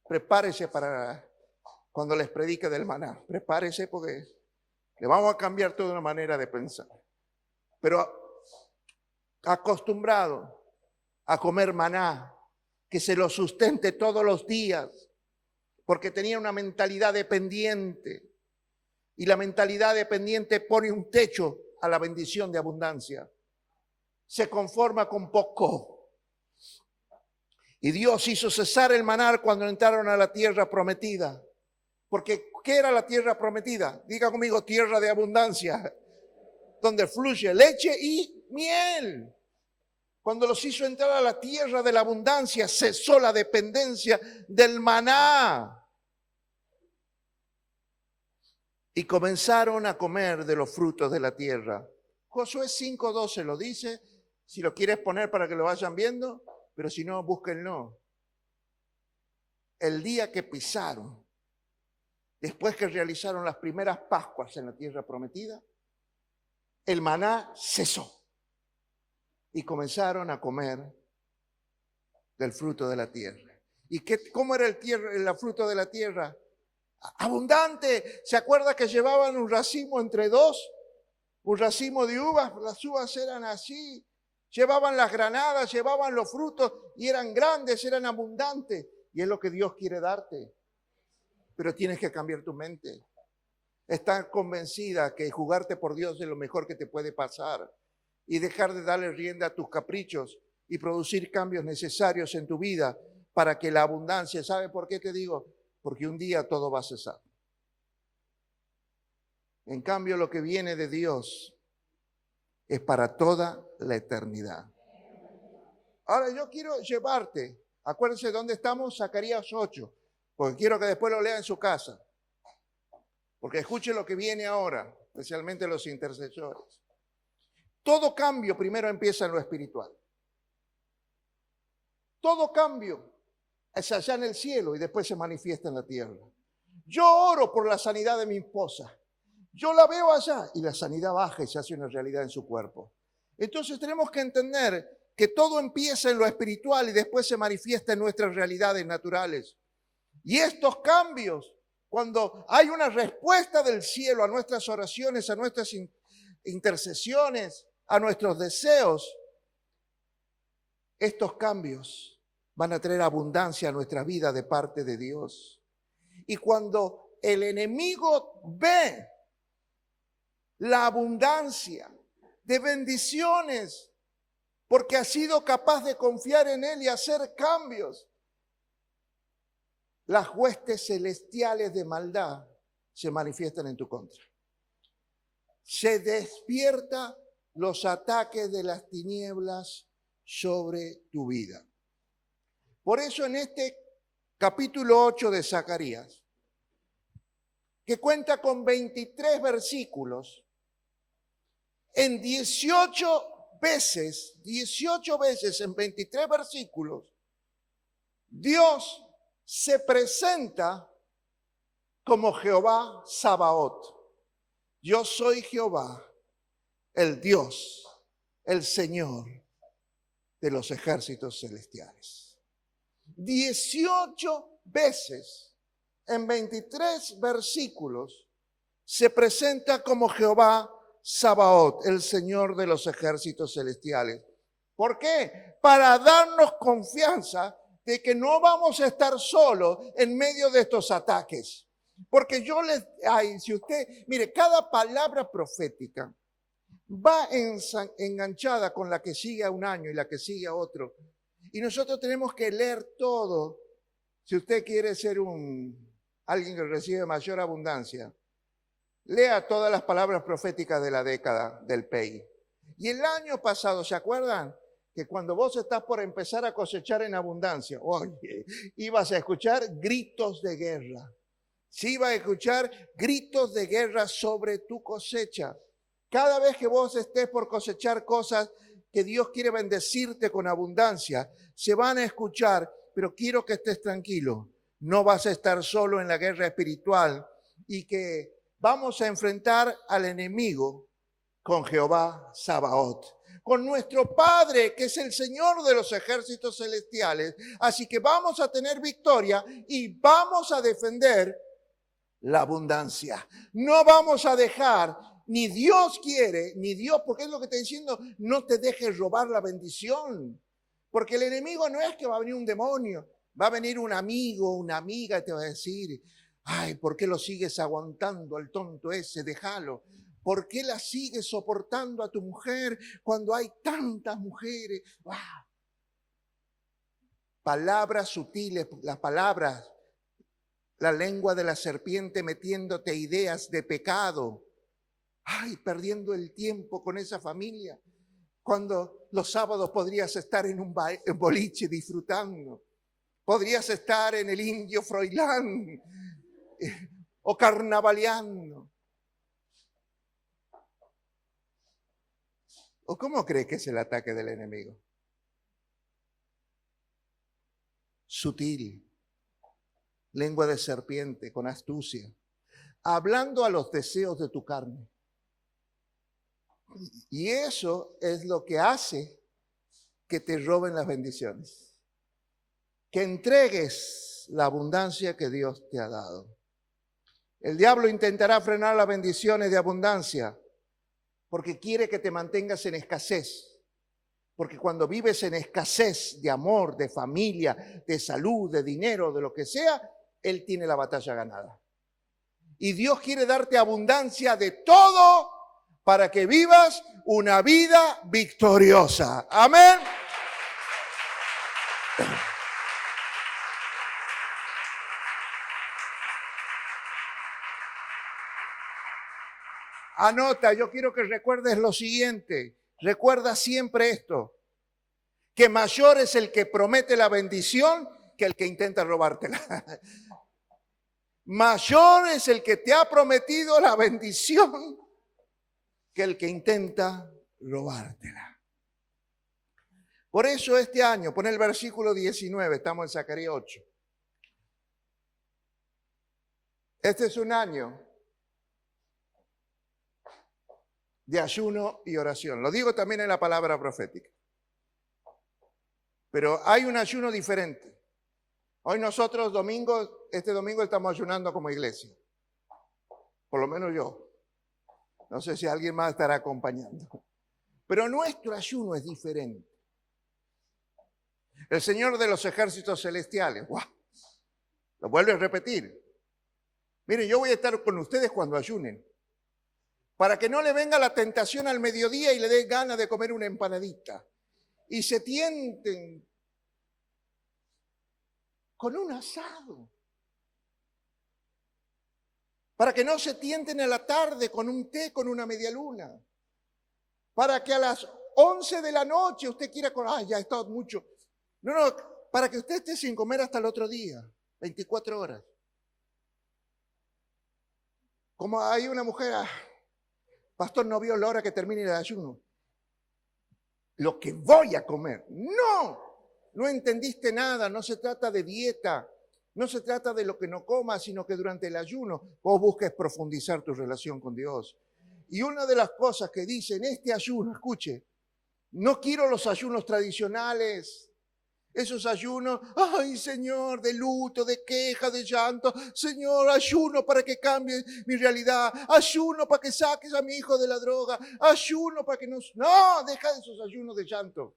Prepárese para cuando les predique del maná. Prepárese porque le vamos a cambiar toda una manera de pensar. Pero acostumbrado a comer maná, que se lo sustente todos los días, porque tenía una mentalidad dependiente. Y la mentalidad dependiente pone un techo a la bendición de abundancia. Se conforma con poco. Y Dios hizo cesar el maná cuando entraron a la tierra prometida. Porque, ¿qué era la tierra prometida? Diga conmigo, tierra de abundancia, donde fluye leche y miel. Cuando los hizo entrar a la tierra de la abundancia, cesó la dependencia del maná. Y comenzaron a comer de los frutos de la tierra. Josué 5:12 lo dice, si lo quieres poner para que lo vayan viendo, pero si no, búsquenlo. El día que pisaron, después que realizaron las primeras Pascuas en la tierra prometida, el maná cesó. Y comenzaron a comer del fruto de la tierra. ¿Y cómo era el fruto de la tierra? Abundante. ¿Se acuerda que llevaban un racimo entre dos? Un racimo de uvas. Las uvas eran así. Llevaban las granadas, llevaban los frutos y eran grandes, eran abundantes. Y es lo que Dios quiere darte. Pero tienes que cambiar tu mente. Estar convencida que jugarte por Dios es lo mejor que te puede pasar. Y dejar de darle rienda a tus caprichos y producir cambios necesarios en tu vida para que la abundancia, ¿sabe por qué te digo? Porque un día todo va a cesar. En cambio, lo que viene de Dios es para toda la eternidad. Ahora yo quiero llevarte, acuérdense dónde estamos, Zacarías 8, porque quiero que después lo lea en su casa. Porque escuche lo que viene ahora, especialmente los intercesores. Todo cambio primero empieza en lo espiritual. Todo cambio es allá en el cielo y después se manifiesta en la tierra. Yo oro por la sanidad de mi esposa. Yo la veo allá y la sanidad baja y se hace una realidad en su cuerpo. Entonces tenemos que entender que todo empieza en lo espiritual y después se manifiesta en nuestras realidades naturales. Y estos cambios, cuando hay una respuesta del cielo a nuestras oraciones, a nuestras intercesiones, a nuestros deseos, estos cambios van a traer abundancia a nuestra vida de parte de Dios. Y cuando el enemigo ve la abundancia de bendiciones, porque ha sido capaz de confiar en Él y hacer cambios, las huestes celestiales de maldad se manifiestan en tu contra. Se despierta los ataques de las tinieblas sobre tu vida. Por eso en este capítulo 8 de Zacarías, que cuenta con 23 versículos, en 18 veces en 23 versículos, Dios se presenta como Jehová Sabaoth. Yo soy Jehová, el Dios, el Señor de los ejércitos celestiales. 18 veces en 23 versículos se presenta como Jehová Sabaoth, el Señor de los ejércitos celestiales. ¿Por qué? Para darnos confianza de que no vamos a estar solos en medio de estos ataques. Porque si usted, mire, cada palabra profética va enganchada con la que sigue a un año y la que sigue a otro. Y nosotros tenemos que leer todo. Si usted quiere ser alguien que recibe mayor abundancia, lea todas las palabras proféticas de la década del PEI. Y el año pasado, ¿se acuerdan? Que cuando vos estás por empezar a cosechar en abundancia, oye, ibas a escuchar gritos de guerra. Sí, ibas a escuchar gritos de guerra sobre tu cosecha. Cada vez que vos estés por cosechar cosas que Dios quiere bendecirte con abundancia, se van a escuchar, pero quiero que estés tranquilo. No vas a estar solo en la guerra espiritual y que vamos a enfrentar al enemigo con Jehová Sabaoth, con nuestro Padre, que es el Señor de los ejércitos celestiales. Así que vamos a tener victoria y vamos a defender la abundancia. No vamos a dejar, ni Dios quiere, ni Dios, porque es lo que está diciendo, no te dejes robar la bendición. Porque el enemigo no es que va a venir un demonio, va a venir un amigo, una amiga y te va a decir, ay, ¿por qué lo sigues aguantando al tonto ese? Déjalo. ¿Por qué la sigues soportando a tu mujer cuando hay tantas mujeres? ¡Ah! Palabras sutiles, las palabras, la lengua de la serpiente metiéndote ideas de pecado. Ay, perdiendo el tiempo con esa familia, cuando los sábados podrías estar en un boliche disfrutando. Podrías estar en el Indio Froilán o carnavaleando. ¿O cómo cree que es el ataque del enemigo? Sutil, lengua de serpiente, con astucia, hablando a los deseos de tu carne. Y eso es lo que hace que te roben las bendiciones. Que entregues la abundancia que Dios te ha dado. El diablo intentará frenar las bendiciones de abundancia porque quiere que te mantengas en escasez. Porque cuando vives en escasez de amor, de familia, de salud, de dinero, de lo que sea, él tiene la batalla ganada. Y Dios quiere darte abundancia de todo para que vivas una vida victoriosa. Amén. Anota, yo quiero que recuerdes lo siguiente. Recuerda siempre esto, que mayor es el que promete la bendición que el que intenta robártela. Mayor es el que te ha prometido la bendición que el que intenta robártela. Por eso este año, pon el versículo 19, estamos en Zacarías 8. Este es un año de ayuno y oración. Lo digo también en la palabra profética. Pero hay un ayuno diferente. Hoy nosotros este domingo estamos ayunando como iglesia. Por lo menos yo. No sé si alguien más estará acompañando. Pero nuestro ayuno es diferente. El Señor de los ejércitos celestiales, ¡guau! Lo vuelvo a repetir. Miren, yo voy a estar con ustedes cuando ayunen. Para que no le venga la tentación al mediodía y le dé ganas de comer una empanadita. Y se tienten con un asado. Para que no se tienten a la tarde con un té, con una media luna. para que a las 11 de la noche usted quiera comer. Ay, ya he estado mucho. No, para que usted esté sin comer hasta el otro día, 24 horas. Como hay una mujer, pastor, no vio la hora que termine el ayuno. Lo que voy a comer. No entendiste nada, no se trata de dieta, no se trata de lo que no comas, sino que durante el ayuno vos busques profundizar tu relación con Dios. Y una de las cosas que dice en este ayuno, escuche, no quiero los ayunos tradicionales, esos ayunos, ay Señor, de luto, de queja, de llanto. Señor, ayuno para que cambie mi realidad. Ayuno para que saques a mi hijo de la droga. Ayuno para que nos... No, deja esos ayunos de llanto.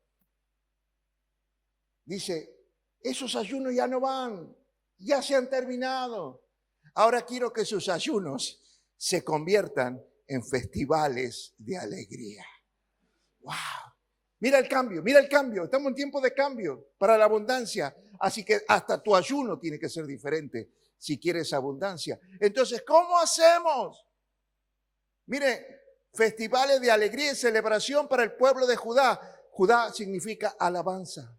Dice, esos ayunos ya no van, ya se han terminado. Ahora quiero que sus ayunos se conviertan en festivales de alegría. ¡Wow! Mira el cambio. Estamos en tiempo de cambio para la abundancia. Así que hasta tu ayuno tiene que ser diferente si quieres abundancia. Entonces, ¿cómo hacemos? Mire, festivales de alegría y celebración para el pueblo de Judá. Judá significa alabanza.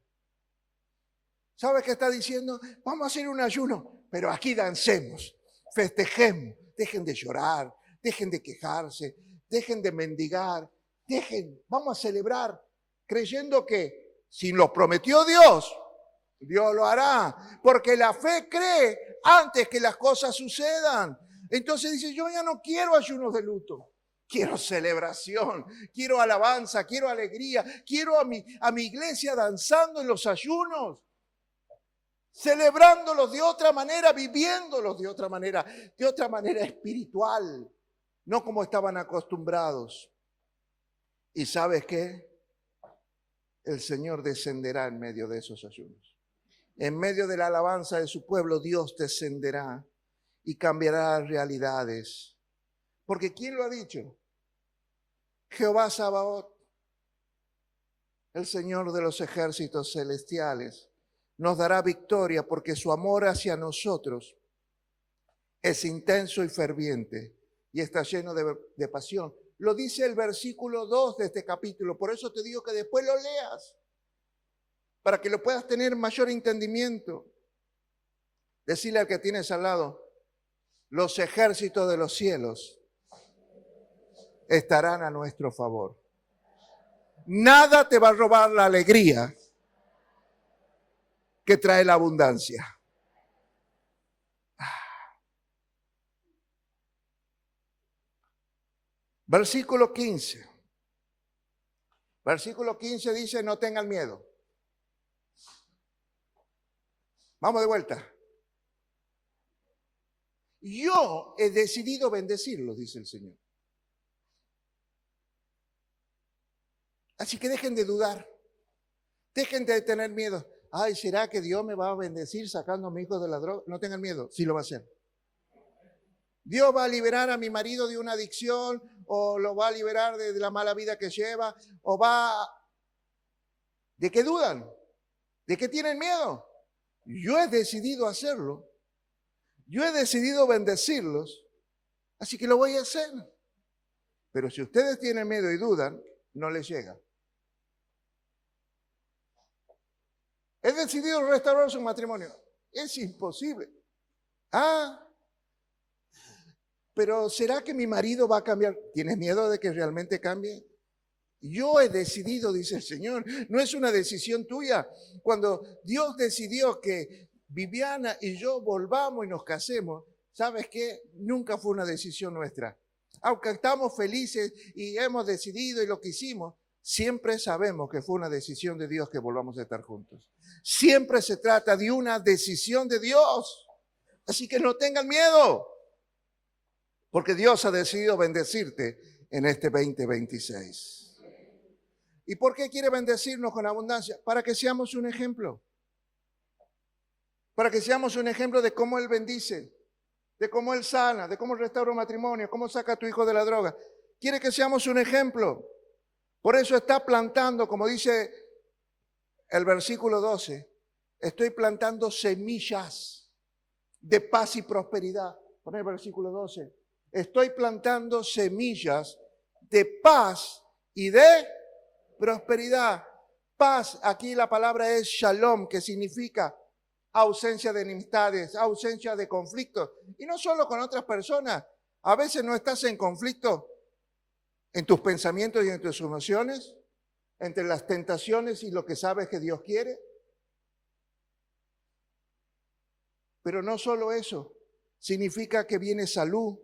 ¿Sabes qué está diciendo? Vamos a hacer un ayuno, pero aquí dancemos, festejemos. Dejen de llorar, dejen de quejarse, dejen de mendigar, vamos a celebrar. Creyendo que si lo prometió Dios, Dios lo hará. Porque la fe cree antes que las cosas sucedan. Entonces dice, yo ya no quiero ayunos de luto. Quiero celebración, quiero alabanza, quiero alegría. Quiero a mi iglesia danzando en los ayunos. Celebrándolos de otra manera, viviéndolos de otra manera espiritual. No como estaban acostumbrados. ¿Y sabes qué? El Señor descenderá en medio de esos ayunos. En medio de la alabanza de su pueblo, Dios descenderá y cambiará realidades. Porque ¿quién lo ha dicho? Jehová Sabaoth, el Señor de los ejércitos celestiales, nos dará victoria porque su amor hacia nosotros es intenso y ferviente y está lleno de pasión. Lo dice el versículo 2 de este capítulo. Por eso te digo que después lo leas, para que lo puedas tener mayor entendimiento. Decirle al que tienes al lado, los ejércitos de los cielos estarán a nuestro favor. Nada te va a robar la alegría que trae la abundancia. Versículo 15. Versículo 15 dice, no tengan miedo. Vamos de vuelta. Yo he decidido bendecirlos, dice el Señor. Así que dejen de dudar. Dejen de tener miedo. Ay, ¿será que Dios me va a bendecir sacando a mi hijo de la droga? No tengan miedo, sí lo va a hacer. Dios va a liberar a mi marido de una adicción, o lo va a liberar de la mala vida que lleva, o va... ¿De qué dudan? ¿De qué tienen miedo? Yo he decidido hacerlo. Yo he decidido bendecirlos, así que lo voy a hacer. Pero si ustedes tienen miedo y dudan, no les llega. He decidido restaurar su matrimonio. Es imposible. Pero ¿será que mi marido va a cambiar? ¿Tienes miedo de que realmente cambie? Yo he decidido, dice el Señor, no es una decisión tuya. Cuando Dios decidió que Viviana y yo volvamos y nos casemos, ¿sabes qué? Nunca fue una decisión nuestra. Aunque estamos felices y hemos decidido y lo que hicimos, siempre sabemos que fue una decisión de Dios que volvamos a estar juntos. Siempre se trata de una decisión de Dios. Así que no tengan miedo, porque Dios ha decidido bendecirte en este 2026. ¿Y por qué quiere bendecirnos con abundancia? Para que seamos un ejemplo. Para que seamos un ejemplo de cómo Él bendice, de cómo Él sana, de cómo restaura un matrimonio, cómo saca a tu hijo de la droga. Quiere que seamos un ejemplo. Por eso está plantando, como dice el versículo 12, estoy plantando semillas de paz y prosperidad. Pon el versículo 12. Estoy plantando semillas de paz y de prosperidad. Paz, aquí la palabra es shalom, que significa ausencia de enemistades, ausencia de conflictos. Y no solo con otras personas. A veces no estás en conflicto en tus pensamientos y en tus emociones, entre las tentaciones y lo que sabes que Dios quiere. Pero no solo eso, significa que viene salud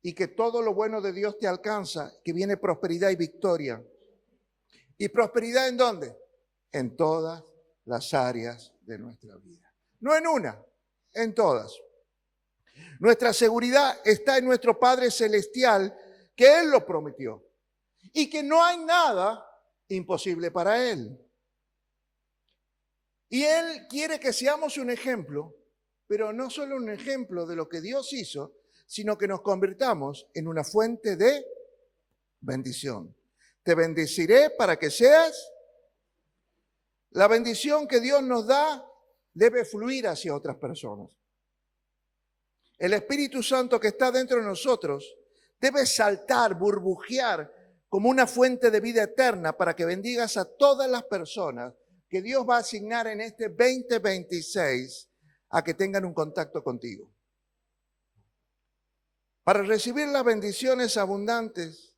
y que todo lo bueno de Dios te alcanza, que viene prosperidad y victoria. ¿Y prosperidad en dónde? En todas las áreas de nuestra vida. No en una, en todas. Nuestra seguridad está en nuestro Padre Celestial, que Él lo prometió. Y que no hay nada imposible para Él. Y Él quiere que seamos un ejemplo, pero no solo un ejemplo de lo que Dios hizo, sino que nos convirtamos en una fuente de bendición. Te bendeciré para que seas. La bendición que Dios nos da debe fluir hacia otras personas. El Espíritu Santo que está dentro de nosotros debe saltar, burbujear como una fuente de vida eterna para que bendigas a todas las personas que Dios va a asignar en este 2026 a que tengan un contacto contigo. Para recibir las bendiciones abundantes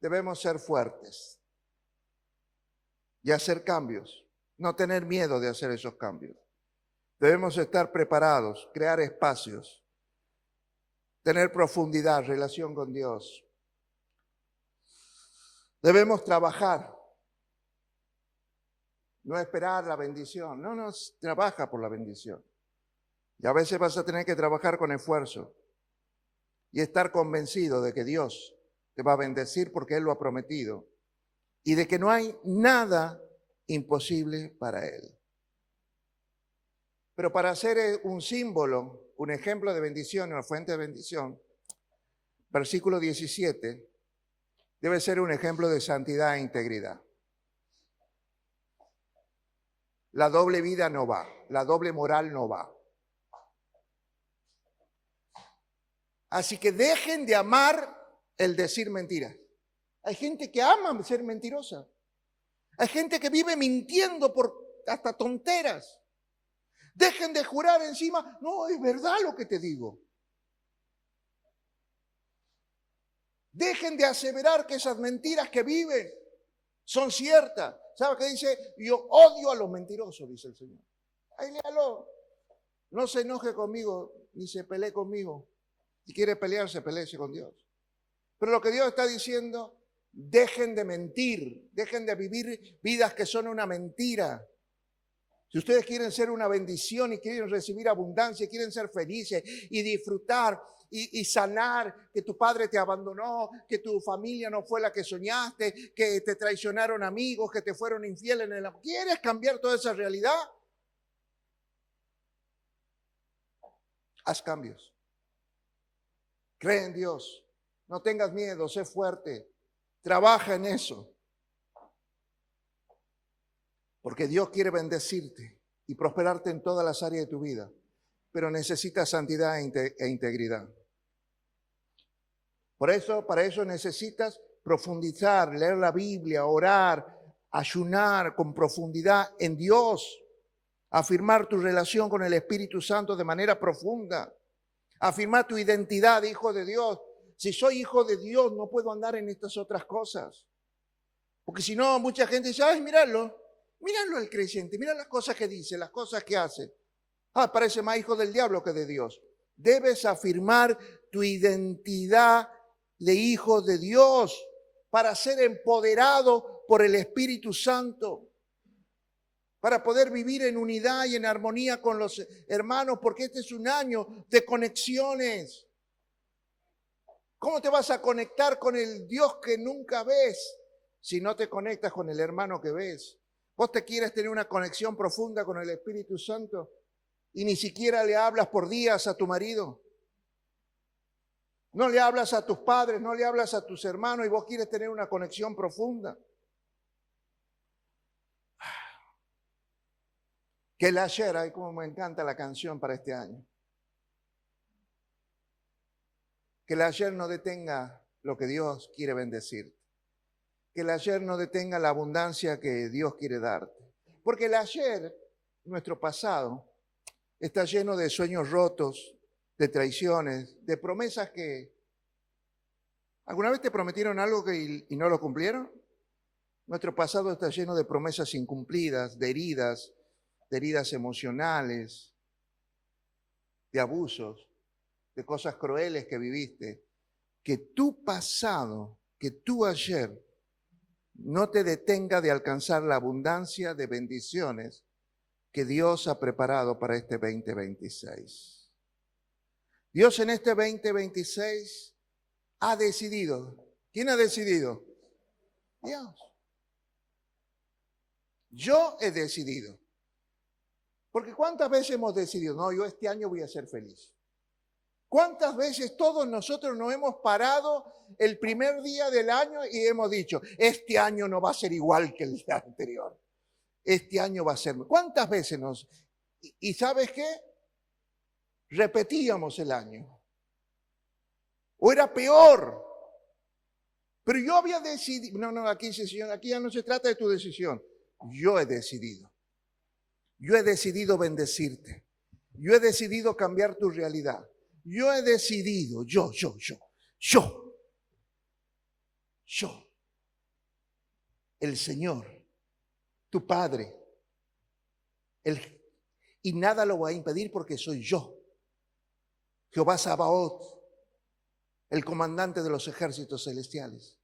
debemos ser fuertes y hacer cambios, no tener miedo de hacer esos cambios. Debemos estar preparados, crear espacios, tener profundidad, relación con Dios. Debemos trabajar, no esperar la bendición. No, trabaja por la bendición. Y a veces vas a tener que trabajar con esfuerzo y estar convencido de que Dios te va a bendecir porque Él lo ha prometido y de que no hay nada imposible para Él. Pero para ser un símbolo, un ejemplo de bendición, una fuente de bendición, versículo 17, debe ser un ejemplo de santidad e integridad. La doble vida no va, la doble moral no va. Así que dejen de amar el decir mentiras. Hay gente que ama ser mentirosa. Hay gente que vive mintiendo por hasta tonteras. Dejen de jurar encima, no, es verdad lo que te digo. Dejen de aseverar que esas mentiras que viven son ciertas. ¿Sabe qué dice? Yo odio a los mentirosos, dice el Señor. Ahí léalo. No se enoje conmigo, ni se pelee conmigo. Si quiere pelearse, peleese con Dios. Pero lo que Dios está diciendo, dejen de mentir, dejen de vivir vidas que son una mentira. Si ustedes quieren ser una bendición y quieren recibir abundancia, quieren ser felices y disfrutar y sanar, que tu padre te abandonó, que tu familia no fue la que soñaste, que te traicionaron amigos, que te fueron infieles en el amor. ¿Quieres cambiar toda esa realidad? Haz cambios. Cree en Dios. No tengas miedo, sé fuerte. Trabaja en eso. Porque Dios quiere bendecirte y prosperarte en todas las áreas de tu vida. Pero necesitas santidad e integridad. Para eso necesitas profundizar, leer la Biblia, orar, ayunar con profundidad en Dios. Afirmar tu relación con el Espíritu Santo de manera profunda. Afirmar tu identidad de hijo de Dios. Si soy hijo de Dios, no puedo andar en estas otras cosas. Porque si no, mucha gente dice, ay, míralo al creyente, mira las cosas que dice, las cosas que hace. Parece más hijo del diablo que de Dios. Debes afirmar tu identidad de hijo de Dios para ser empoderado por el Espíritu Santo. Para poder vivir en unidad y en armonía con los hermanos, porque este es un año de conexiones. ¿Cómo te vas a conectar con el Dios que nunca ves si no te conectas con el hermano que ves? ¿Vos te quieres tener una conexión profunda con el Espíritu Santo y ni siquiera le hablas por días a tu marido? No le hablas a tus padres, no le hablas a tus hermanos y vos quieres tener una conexión profunda. Que el ayer, ay, como me encanta la canción para este año. Que el ayer no detenga lo que Dios quiere bendecir. que el ayer no detenga la abundancia que Dios quiere darte. Porque el ayer, nuestro pasado, está lleno de sueños rotos, de traiciones, de promesas que... ¿Alguna vez te prometieron algo y no lo cumplieron? Nuestro pasado está lleno de promesas incumplidas, de heridas emocionales, de abusos, de cosas crueles que viviste. Que tu pasado, que tu ayer no te detenga de alcanzar la abundancia de bendiciones que Dios ha preparado para este 2026. Dios en este 2026 ha decidido. ¿Quién ha decidido? Dios. Yo he decidido. Porque ¿cuántas veces hemos decidido? No, yo este año voy a ser feliz. ¿Cuántas veces todos nosotros nos hemos parado el primer día del año y hemos dicho, este año no va a ser igual que el día anterior? Este año va a ser... ¿Cuántas veces nos... ¿Y sabes qué? Repetíamos el año. O era peor. Pero yo había decidido... No, aquí ya no se trata de tu decisión. Yo he decidido. Yo he decidido bendecirte. Yo he decidido cambiar tu realidad. Yo he decidido, yo. El Señor, tu Padre. Y nada lo va a impedir porque soy yo. Jehová Sabaoth, el comandante de los ejércitos celestiales.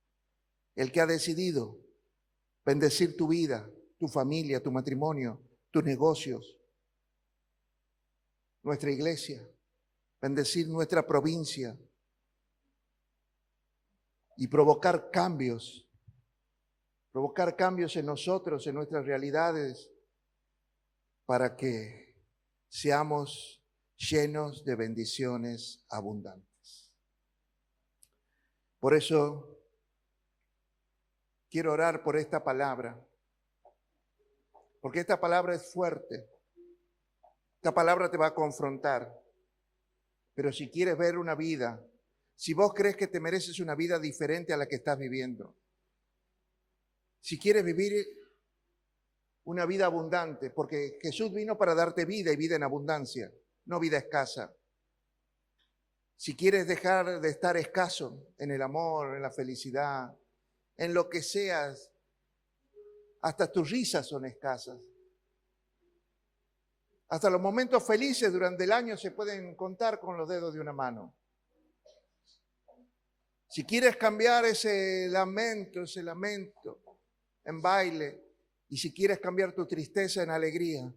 El que ha decidido bendecir tu vida, tu familia, tu matrimonio, tus negocios, nuestra iglesia. Bendecir nuestra provincia y provocar cambios en nosotros, en nuestras realidades, para que seamos llenos de bendiciones abundantes. Por eso quiero orar por esta palabra, porque esta palabra es fuerte. Esta palabra te va a confrontar. Pero si quieres ver una vida, si vos crees que te mereces una vida diferente a la que estás viviendo, si quieres vivir una vida abundante, porque Jesús vino para darte vida y vida en abundancia, no vida escasa. Si quieres dejar de estar escaso en el amor, en la felicidad, en lo que seas, hasta tus risas son escasas. Hasta los momentos felices durante el año se pueden contar con los dedos de una mano. Si quieres cambiar ese lamento en baile, y si quieres cambiar tu tristeza en alegría,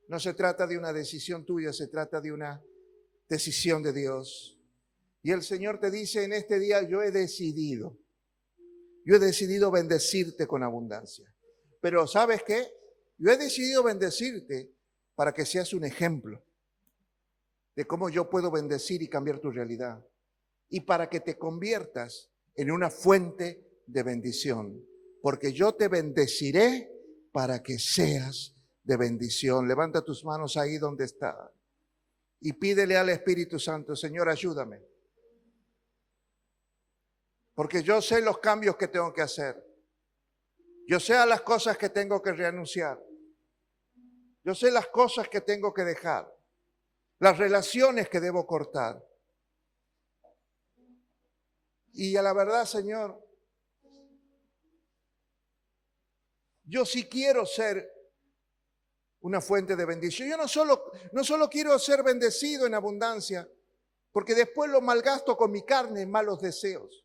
no se trata de una decisión tuya, se trata de una decisión de Dios. Y el Señor te dice en este día, yo he decidido bendecirte con abundancia. Pero ¿sabes qué? Yo he decidido bendecirte para que seas un ejemplo de cómo yo puedo bendecir y cambiar tu realidad. Y para que te conviertas en una fuente de bendición. Porque yo te bendeciré para que seas de bendición. Levanta tus manos ahí donde está. Y pídele al Espíritu Santo, Señor, ayúdame. Porque yo sé los cambios que tengo que hacer. Yo sé a las cosas que tengo que renunciar. Yo sé las cosas que tengo que dejar, las relaciones que debo cortar. Y a la verdad, Señor, yo sí quiero ser una fuente de bendición. Yo no solo quiero ser bendecido en abundancia, porque después lo malgasto con mi carne en malos deseos.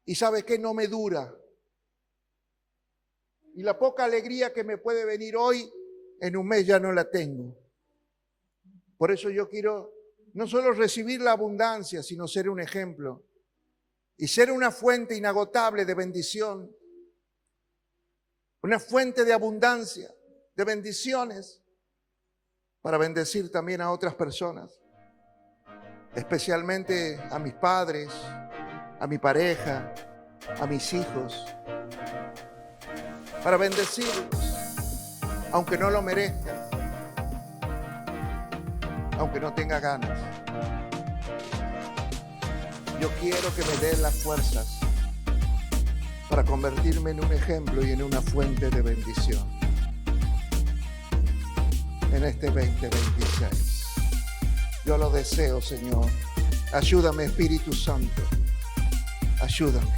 Y ¿sabe qué? No me dura. Y la poca alegría que me puede venir hoy, en un mes ya no la tengo. Por eso yo quiero no solo recibir la abundancia, sino ser un ejemplo y ser una fuente inagotable de bendición, una fuente de abundancia, de bendiciones, para bendecir también a otras personas, especialmente a mis padres, a mi pareja, a mis hijos, para bendecirlos, aunque no lo merezcan, aunque no tenga ganas. Yo quiero que me den las fuerzas para convertirme en un ejemplo y en una fuente de bendición en este 2026. Yo lo deseo, Señor. Ayúdame, Espíritu Santo. Ayúdame.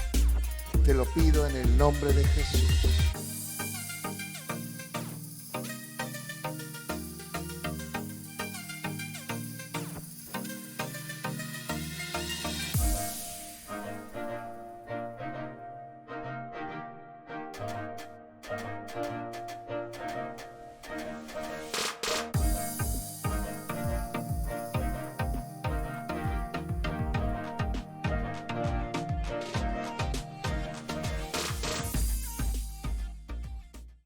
Te lo pido en el nombre de Jesús.